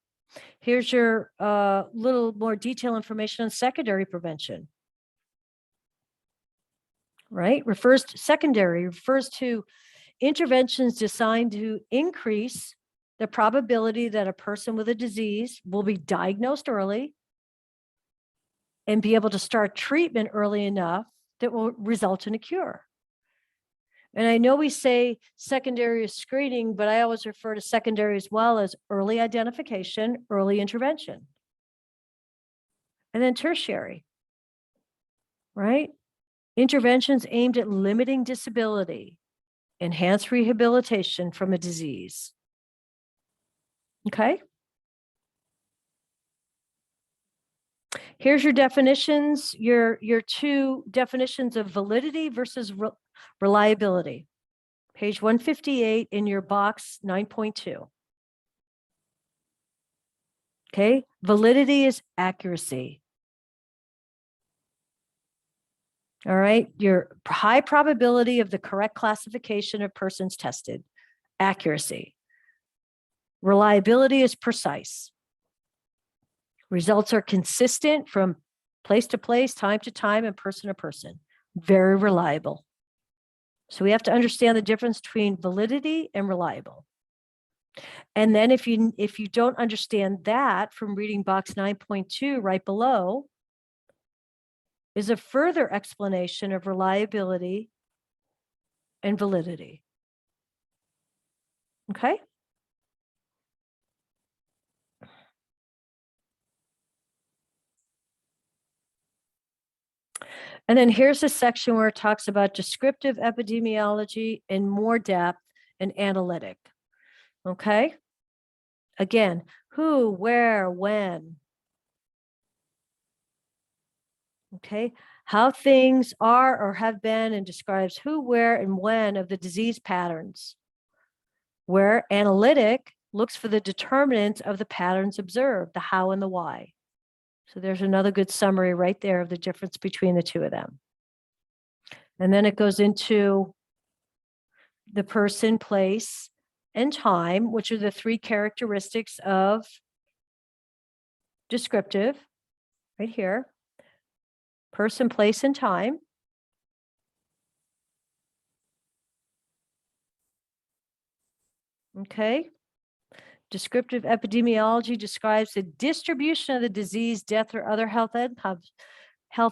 Here's your little more detailed information on secondary prevention. Right? Secondary refers to interventions designed to increase the probability that a person with a disease will be diagnosed early and be able to start treatment early enough that will result in a cure. And I know we say secondary is screening, but I always refer to secondary as well as early identification, early intervention. And then tertiary, right? Interventions aimed at limiting disability, enhance rehabilitation from a disease. Okay. Here's your definitions, your two definitions of validity versus reliability. Page 158 in your box 9.2. Okay, validity is accuracy. All right, your high probability of the correct classification of persons tested, accuracy. Reliability is precise. Results are consistent from place to place, time to time, and person to person. Very reliable. So we have to understand the difference between validity and reliable. And then if you don't understand that from reading box 9.2 right below, is a further explanation of reliability and validity. Okay. And then here's a section where it talks about descriptive epidemiology in more depth and analytic. Okay. Again, who, where, when. Okay. How things are or have been, and describes who, where, and when of the disease patterns. Where analytic looks for the determinants of the patterns observed, the how and the why. So there's another good summary right there of the difference between the two of them. And then it goes into the person, place, and time, which are the three characteristics of descriptive, right here. Person, place, and time. Okay. Descriptive epidemiology describes the distribution of the disease, death, or other health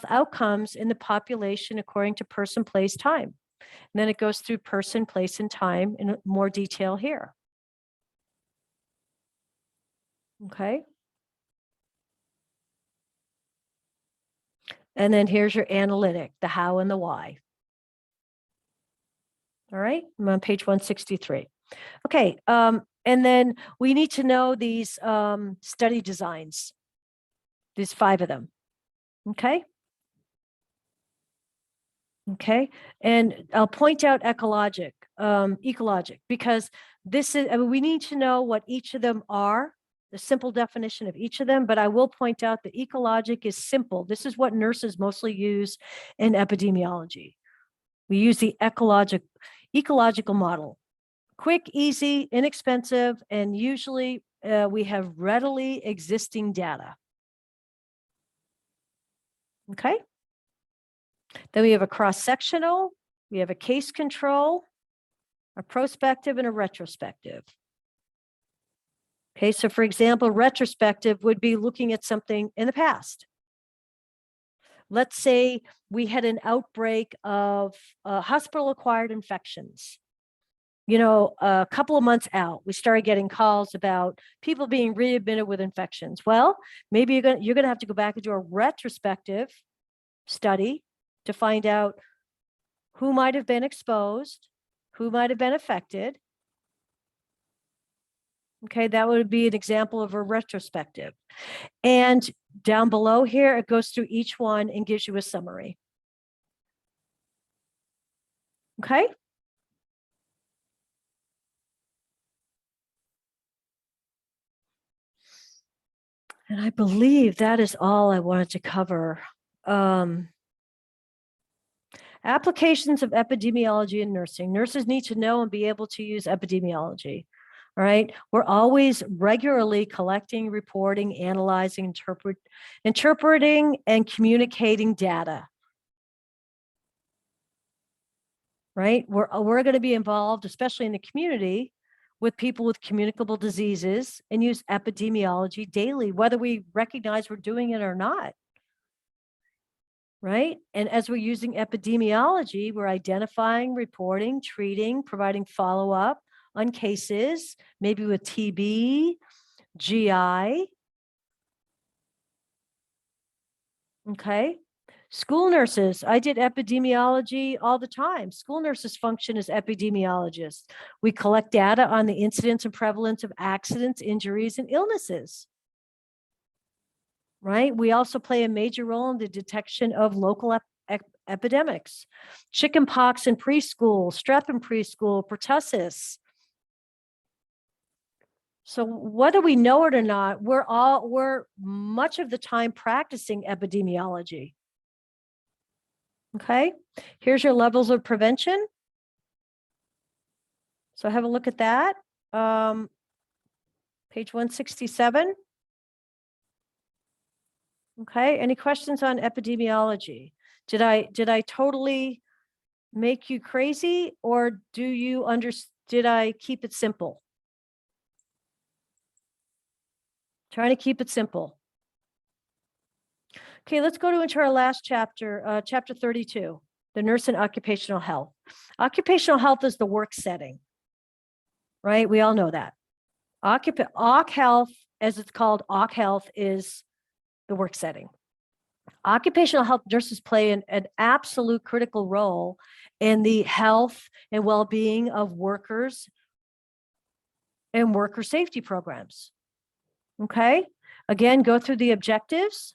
outcomes in the population according to person, place, time. And then it goes through person, place, and time in more detail here. Okay. And then here's your analytic, the how and the why. All right, I'm on page 163. Okay, and then we need to know these study designs, these 5 of them. Okay. Okay, and I'll point out ecologic, because this is, I mean, we need to know what each of them are, the simple definition of each of them, but I will point out that ecologic is simple. This is what nurses mostly use in epidemiology. We use the ecological model. Quick, easy, inexpensive, and usually we have readily existing data. Okay. Then we have a cross-sectional, we have a case control, a prospective, and a retrospective. Okay, so for example, retrospective would be looking at something in the past. Let's say we had an outbreak of hospital-acquired infections. You know, a couple of months out, we started getting calls about people being readmitted with infections. Well, maybe you're gonna have to go back and do a retrospective study to find out who might have been exposed, who might have been affected. Okay, that would be an example of a retrospective. And down below here, it goes through each one and gives you a summary. Okay. And I believe that is all I wanted to cover. Applications of epidemiology in nursing. Nurses need to know and be able to use epidemiology. All right. We're always regularly collecting, reporting, analyzing, interpreting, and communicating data. Right. We're going to be involved, especially in the community, with people with communicable diseases and use epidemiology daily, whether we recognize we're doing it or not. Right. And as we're using epidemiology, we're identifying, reporting, treating, providing follow-up on cases, maybe with TB, GI. Okay. School nurses, I did epidemiology all the time. School nurses function as epidemiologists. We collect data on the incidence and prevalence of accidents, injuries, and illnesses. Right? We also play a major role in the detection of local epidemics. Chickenpox in preschool, strep in preschool, pertussis. So whether we know it or not, we're much of the time practicing epidemiology. Okay, here's your levels of prevention. So have a look at that. Page 167. Okay, any questions on epidemiology? Did I totally make you crazy, or did I keep it simple? Trying to keep it simple. Okay, let's go into our last chapter, chapter 32. the nurse in occupational health. Occupational health is the work setting, right? We all know that. Occ health, as it's called, occ health is the work setting. Occupational health nurses play an absolute critical role in the health and well-being of workers and worker safety programs. Okay, again, go through the objectives.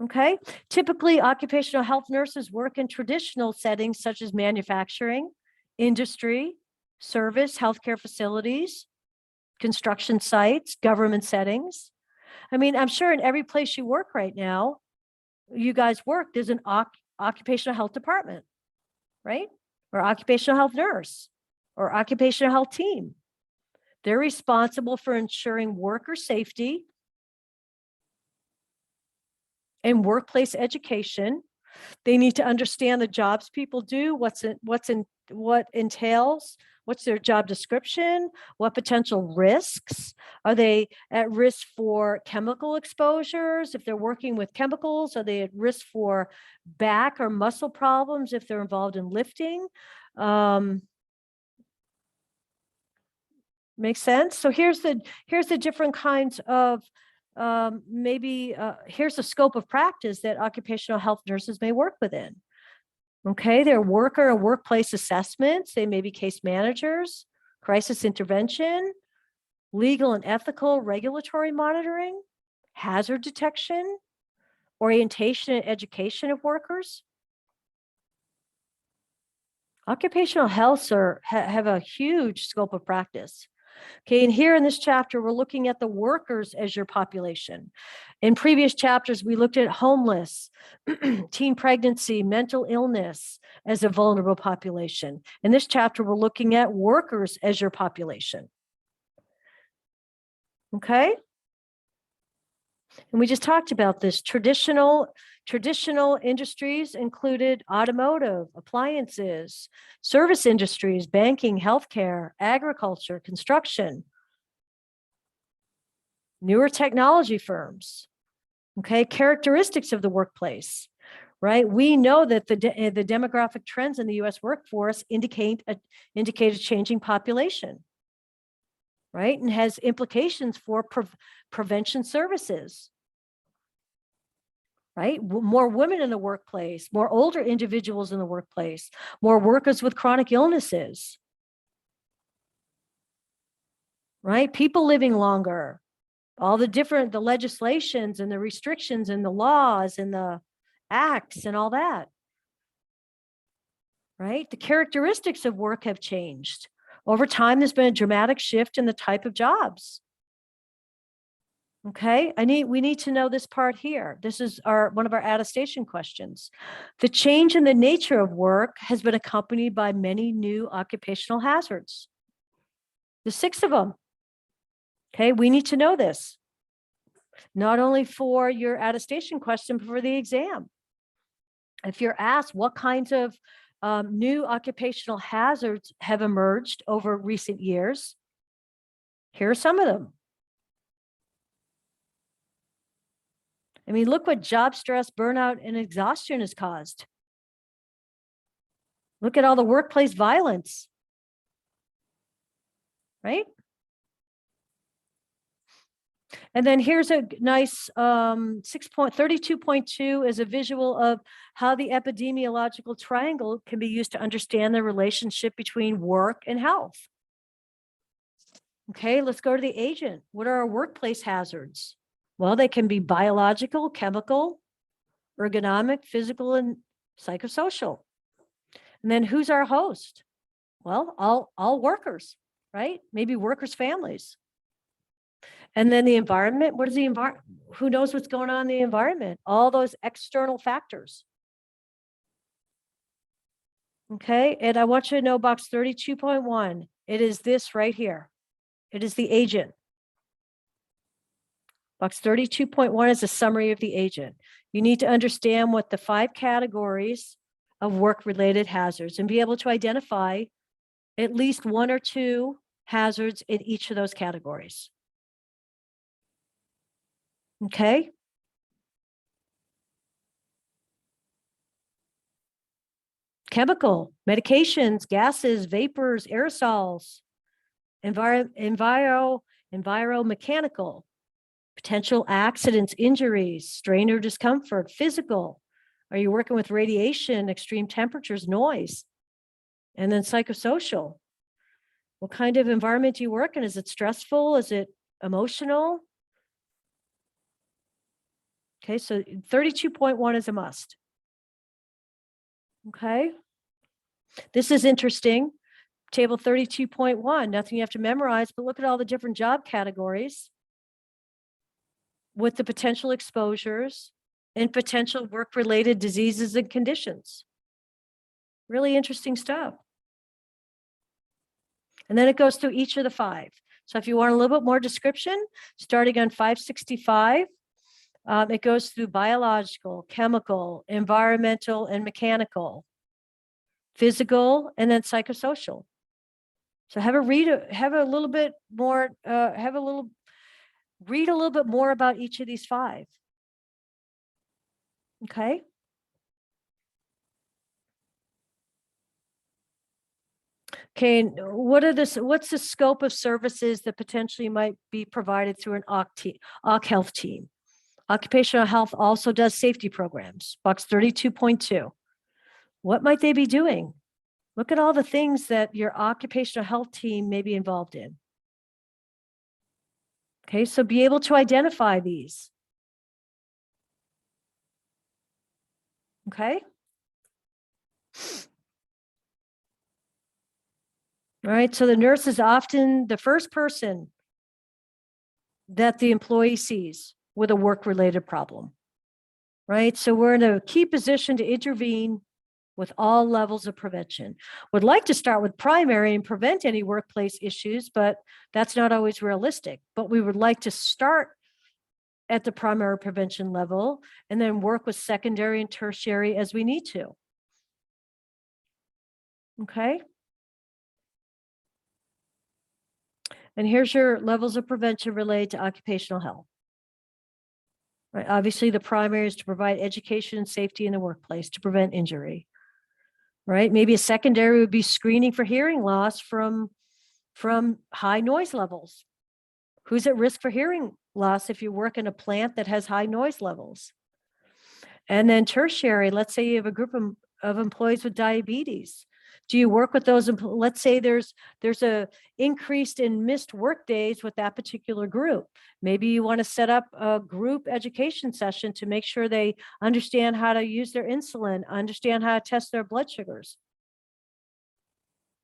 Okay, typically occupational health nurses work in traditional settings such as manufacturing, industry, service, healthcare facilities, construction sites, government settings. I mean, I'm sure in every place you work right now, you guys work, there's an occupational health department, right? Or occupational health nurse or occupational health team. They're responsible for ensuring worker safety and workplace education. They need to understand the jobs people do, what entails, what's their job description, what potential risks. Are they at risk for chemical exposures? If they're working with chemicals, are they at risk for back or muscle problems if they're involved in lifting? Makes sense? So here's the different kinds of here's the scope of practice that occupational health nurses may work within. Okay, they're worker and workplace assessments. They may be case managers, crisis intervention, legal and ethical regulatory monitoring, hazard detection, orientation and education of workers. Occupational health have a huge scope of practice. Okay, and here in this chapter, we're looking at the workers as your population. In previous chapters, we looked at homeless, teen pregnancy, mental illness as a vulnerable population. In this chapter, we're looking at workers as your population. Okay? And we just talked about this. Traditional industries included automotive, appliances, service industries, banking, healthcare, agriculture, construction, newer technology firms. Okay, characteristics of the workplace, right? We know that the demographic trends in the U.S. workforce indicate a changing population, right? And has implications for prevention services. Right? More women in the workplace, more older individuals in the workplace, more workers with chronic illnesses. Right? People living longer, all the legislations and the restrictions and the laws and the acts and all that. Right? The characteristics of work have changed. Over time, there's been a dramatic shift in the type of jobs. Okay, we need to know this part here. This is one of our attestation questions. The change in the nature of work has been accompanied by many new occupational hazards. There's 6 of them. Okay, we need to know this. Not only for your attestation question, but for the exam. If you're asked what kinds of new occupational hazards have emerged over recent years, here are some of them. I mean, look what job stress, burnout, and exhaustion has caused. Look at all the workplace violence, right? And then here's a nice 32.2 is a visual of how the epidemiological triangle can be used to understand the relationship between work and health. Okay, let's go to the agent. What are our workplace hazards? Well, they can be biological, chemical, ergonomic, physical, and psychosocial. And then who's our host? Well, all workers, right? Maybe workers' families. And then the environment, what is the environment? Who knows what's going on in the environment? All those external factors. Okay, and I want you to know box 32.1, it is this right here. It is the agent. Box 32.1 is a summary of the agent. You need to understand what the 5 categories of work-related hazards and be able to identify at least 1 or 2 hazards in each of those categories. Okay. chemical, medications, gases, vapors, aerosols, enviromechanical, potential accidents, injuries, strain or discomfort, physical. Are you working with radiation, extreme temperatures, noise? And then psychosocial. What kind of environment do you work in? Is it stressful? Is it emotional? Okay, so 32.1 is a must. Okay. This is interesting. Table 32.1, nothing you have to memorize, but look at all the different job categories with the potential exposures and potential work-related diseases and conditions. Really interesting stuff. And then it goes through each of the 5. So if you want a little bit more description, starting on 565, it goes through biological, chemical, environmental, and mechanical, physical, and then psychosocial. So have a little bit more, read a little bit more about each of these 5. Okay. Okay, what's the scope of services that potentially might be provided through an OC health team? Occupational health also does safety programs, box 32.2. What might they be doing? Look at all the things that your occupational health team may be involved in. Okay, so be able to identify these. Okay. All right, so the nurse is often the first person that the employee sees with a work-related problem, right? So we're in a key position to intervene with all levels of prevention. Would like to start with primary and prevent any workplace issues, but that's not always realistic. But we would like to start at the primary prevention level and then work with secondary and tertiary as we need to. Okay. And here's your levels of prevention related to occupational health. Right. Obviously, the primary is to provide education and safety in the workplace to prevent injury. Right. Maybe a secondary would be screening for hearing loss from high noise levels. Who's at risk for hearing loss if you work in a plant that has high noise levels? And then tertiary, let's say you have a group of employees with diabetes. Do you work with those? Let's say there's a increased in missed work days with that particular group. Maybe you want to set up a group education session to make sure they understand how to use their insulin, understand how to test their blood sugars.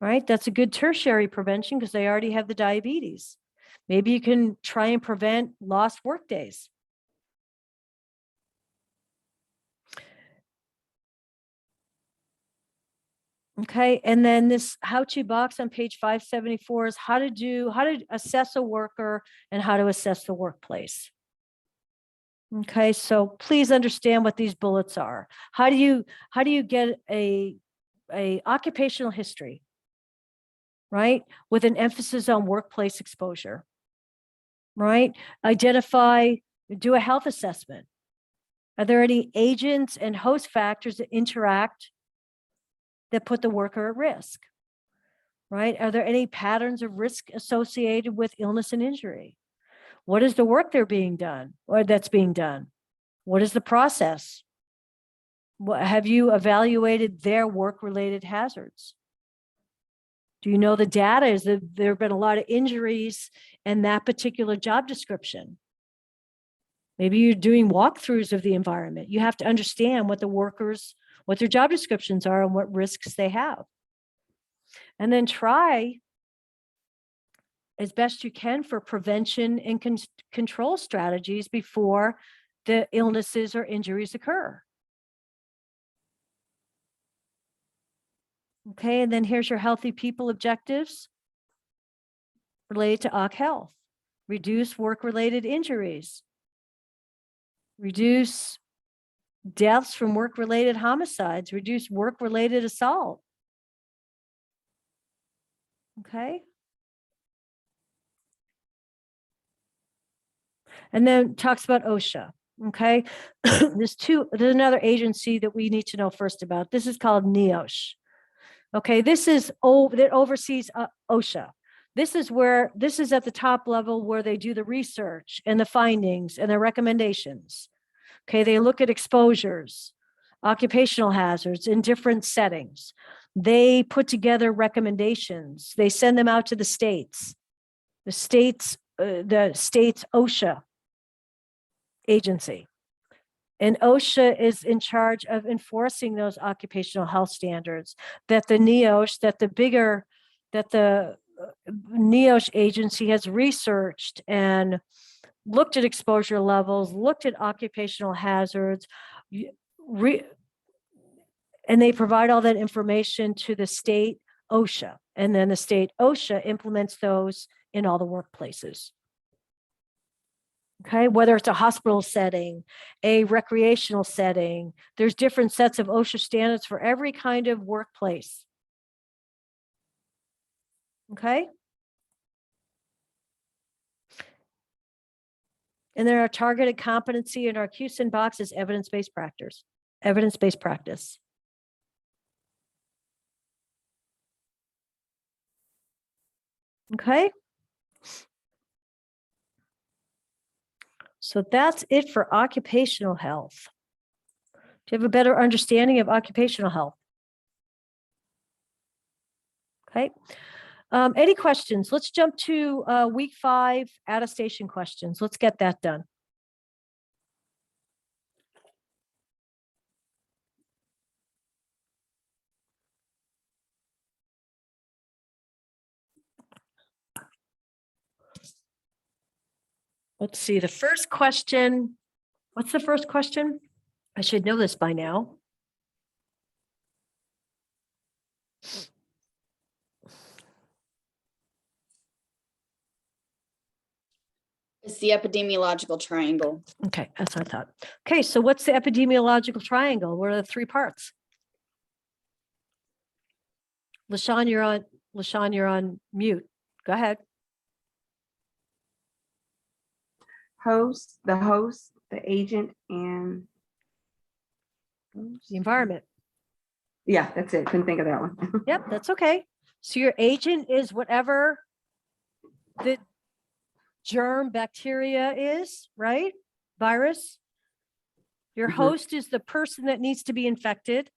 Right? That's a good tertiary prevention because they already have the diabetes. Maybe you can try and prevent lost work days. Okay, and then this how-to box on page 574 is how to assess a worker and how to assess the workplace. Okay, so please understand what these bullets are. How do you get a occupational history, right? With an emphasis on workplace exposure, right? Do a health assessment. Are there any agents and host factors that interact that put the worker at risk, right? Are there any patterns of risk associated with illness and injury? What is the work that's being done? What is the process? Have you evaluated their work-related hazards? Do you know the data? Is that there have been a lot of injuries in that particular job description? Maybe you're doing walkthroughs of the environment. You have to understand what their job descriptions are and what risks they have. And then try as best you can for prevention and control strategies before the illnesses or injuries occur. Okay, and then here's your healthy people objectives related to OC health. Reduce work-related injuries. Reduce deaths from work-related homicides. Reduce work-related assault. Okay. And then talks about OSHA. Okay. There's another agency that we need to know first about. This is called NEOSH. Okay, that oversees OSHA. This is at the top level where they do the research and the findings and the recommendations. Okay, they look at exposures, occupational hazards in different settings. They put together recommendations. They send them out to the states. The state's OSHA agency. And OSHA is in charge of enforcing those occupational health standards that the NEOSH, that the NEOSH agency has researched and looked at exposure levels, looked at occupational hazards, and they provide all that information to the state OSHA. And then the state OSHA implements those in all the workplaces. Okay, whether it's a hospital setting, a recreational setting, there's different sets of OSHA standards for every kind of workplace. Okay. And then our targeted competency in our QSIN box is evidence-based practice. Evidence-based practice. Okay. So that's it for occupational health. Do you have a better understanding of occupational health? Okay. Any questions? Let's jump to week 5 attestation questions. Let's get that done. Let's see, the first question. What's the first question? I should know this by now. It's the epidemiological triangle. Okay, that's what I thought. Okay, so what's the epidemiological triangle? What are the 3 parts? LaShawn, you're on mute. Go ahead. The host, the agent, and The environment. yeah, that's it. Couldn't think of that one. Yep, that's okay. So your agent is whatever the germ, bacteria is, right? Virus. Your Mhm. host is the person that needs to be infected.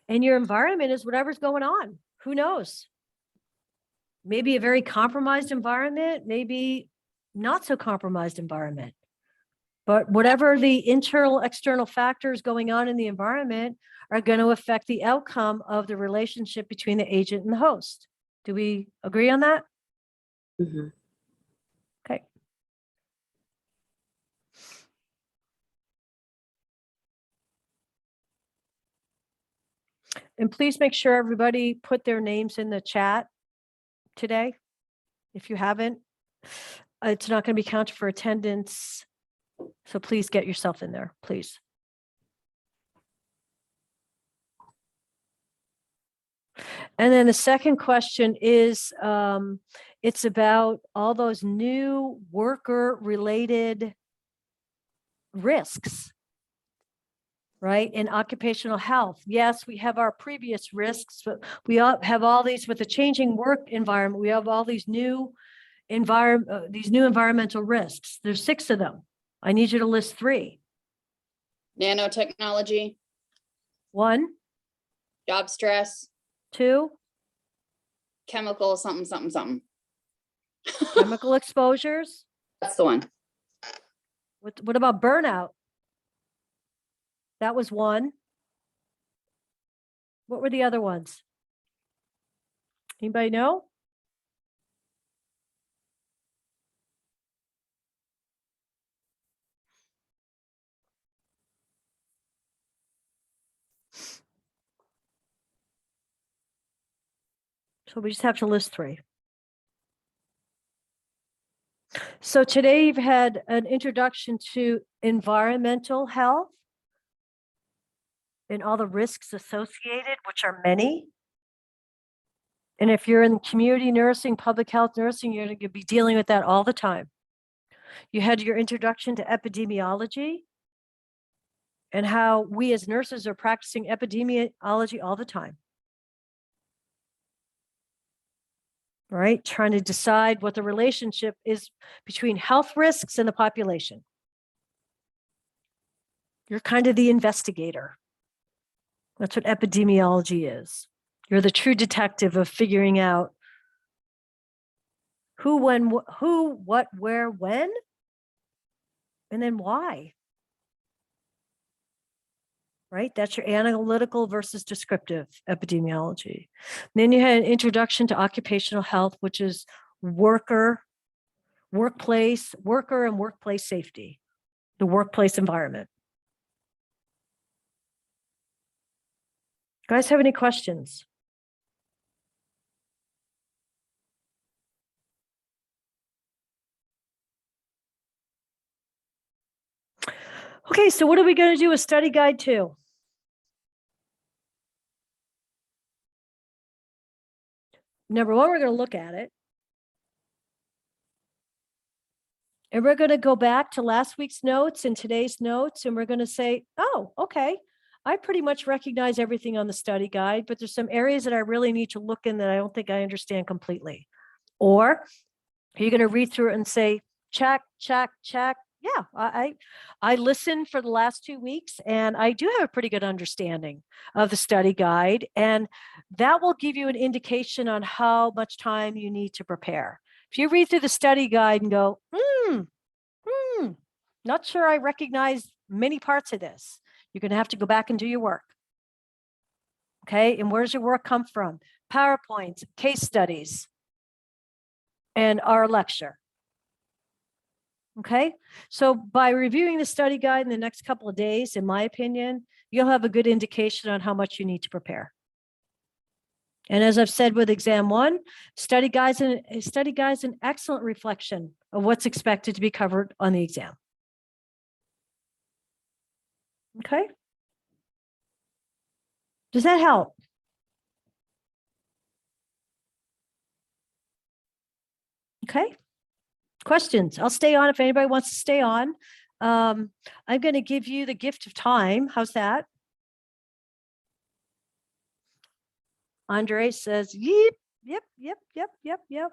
And your environment is whatever's going on. Who knows? Maybe a very compromised environment, maybe not so compromised environment. But whatever the internal, external factors going on in the environment are going to affect the outcome of the relationship between the agent and the host. Do we agree on that? Mhm. Okay. And please make sure everybody put their names in the chat today. If you haven't, it's not going to be counted for attendance. So please get yourself in there, please. And then the second question is, it's about all those new worker-related risks, right? In occupational health. Yes, we have our previous risks, but we have all these with the changing work environment. We have all these new environmental risks. There's 6 of them. I need you to list 3. Nanotechnology, 1, job stress, 2, chemical, something, something, something. chemical exposures. That's the one. What about burnout? That was 1. What were the other ones? Anybody know? So we just have to list 3. So today you've had an introduction to environmental health and all the risks associated, which are many. And if you're in community nursing, public health nursing, you're going to be dealing with that all the time. You had your introduction to epidemiology and how we as nurses are practicing epidemiology all the time. Right? Trying to decide what the relationship is between health risks and the population. You're kind of the investigator. That's what epidemiology is. You're the true detective of figuring out who, when, who, what, where, when, and then why. Right? That's your analytical versus descriptive epidemiology. And then you had an introduction to occupational health, which is worker and workplace safety, the workplace environment. Guys, have any questions? Okay, so what are we going to do with study guide 2? Number one, we're going to look at it. And we're going to go back to last week's notes and today's notes, and we're going to say, oh, okay, I pretty much recognize everything on the study guide, but there's some areas that I really need to look in that I don't think I understand completely. Or you're going to read through it and say, check, check, check. Yeah, I listened for the last 2 weeks, and I do have a pretty good understanding of the study guide, and that will give you an indication on how much time you need to prepare. If you read through the study guide and go, not sure I recognize many parts of this, you're going to have to go back and do your work. Okay, and where's your work come from? PowerPoints, case studies, and our lecture. Okay, so by reviewing the study guide in the next couple of days, in my opinion, you'll have a good indication on how much you need to prepare. And as I've said with exam 1, study guide's an excellent reflection of what's expected to be covered on the exam. Okay. Does that help? Okay. Questions? I'll stay on if anybody wants to stay on. I'm going to give you the gift of time. How's that? Andre says, yep, yep, yep, yep, yep, yep.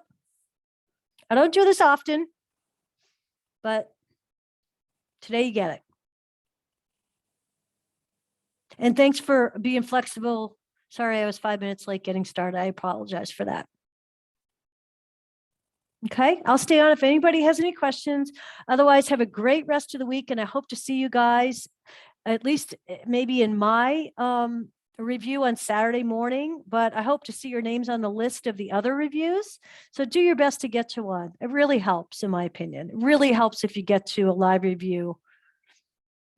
I don't do this often, but today you get it. And thanks for being flexible. Sorry, I was 5 minutes late getting started. I apologize for that. Okay, I'll stay on if anybody has any questions. Otherwise, have a great rest of the week, and I hope to see you guys at least maybe in my review on Saturday morning, but I hope to see your names on the list of the other reviews. So do your best to get to one. It really helps, in my opinion. It really helps if you get to a live review.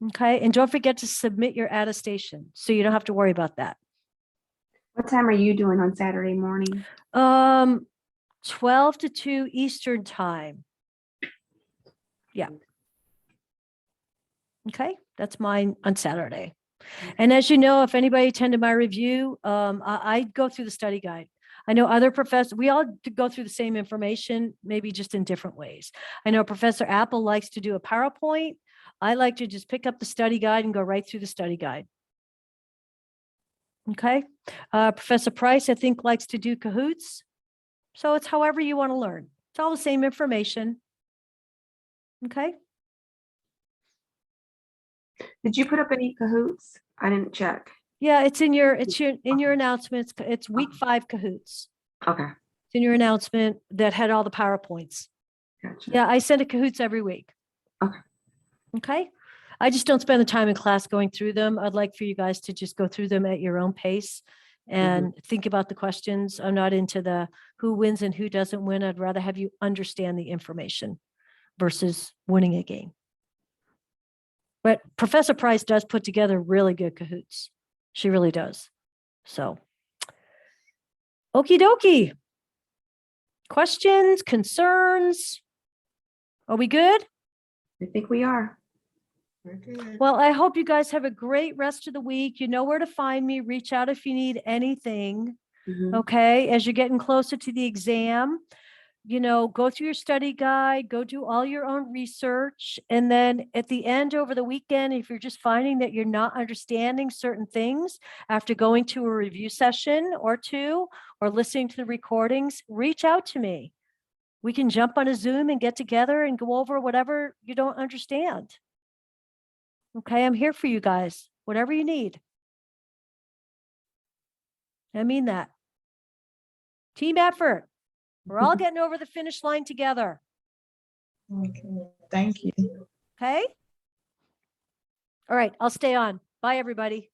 Okay, and don't forget to submit your attestation so you don't have to worry about that. What time are you doing on Saturday morning? 12 to 2 Eastern time. Yeah. Okay, that's mine on Saturday. And as you know, if anybody attended my review, I go through the study guide. I know other professors, we all go through the same information, maybe just in different ways. I know Professor Apple likes to do a PowerPoint. I like to just pick up the study guide and go right through the study guide. Okay. Professor Price, I think, likes to do Kahoots. So it's however you want to learn. It's all the same information. Okay. Did you put up any Kahoots? I didn't check. Yeah, it's in your announcements. It's week 5 Kahoots. Okay, It's in your announcement that had all the PowerPoints. gotcha. Yeah, I send a Kahoots every week. Okay. Okay. I just don't spend the time in class going through them. I'd like for you guys to just go through them at your own pace and think about the questions. I'm not into the who wins and who doesn't win. I'd rather have you understand the information versus winning a game. But Professor Price does put together really good Kahoots. She really does. So, okie dokie. Questions, concerns? Are we good? I think we are. Well, I hope you guys have a great rest of the week. You know where to find me. Reach out if you need anything. Mhm. Okay. As you're getting closer to the exam, go through your study guide, go do all your own research. And then at the end over the weekend, if you're just finding that you're not understanding certain things after going to a review session or two, or listening to the recordings, reach out to me. We can jump on a Zoom and get together and go over whatever you don't understand. Okay, I'm here for you guys, whatever you need. I mean that. Team effort. We're all getting over the finish line together. Okay, thank you. Okay? All right, I'll stay on. Bye, everybody.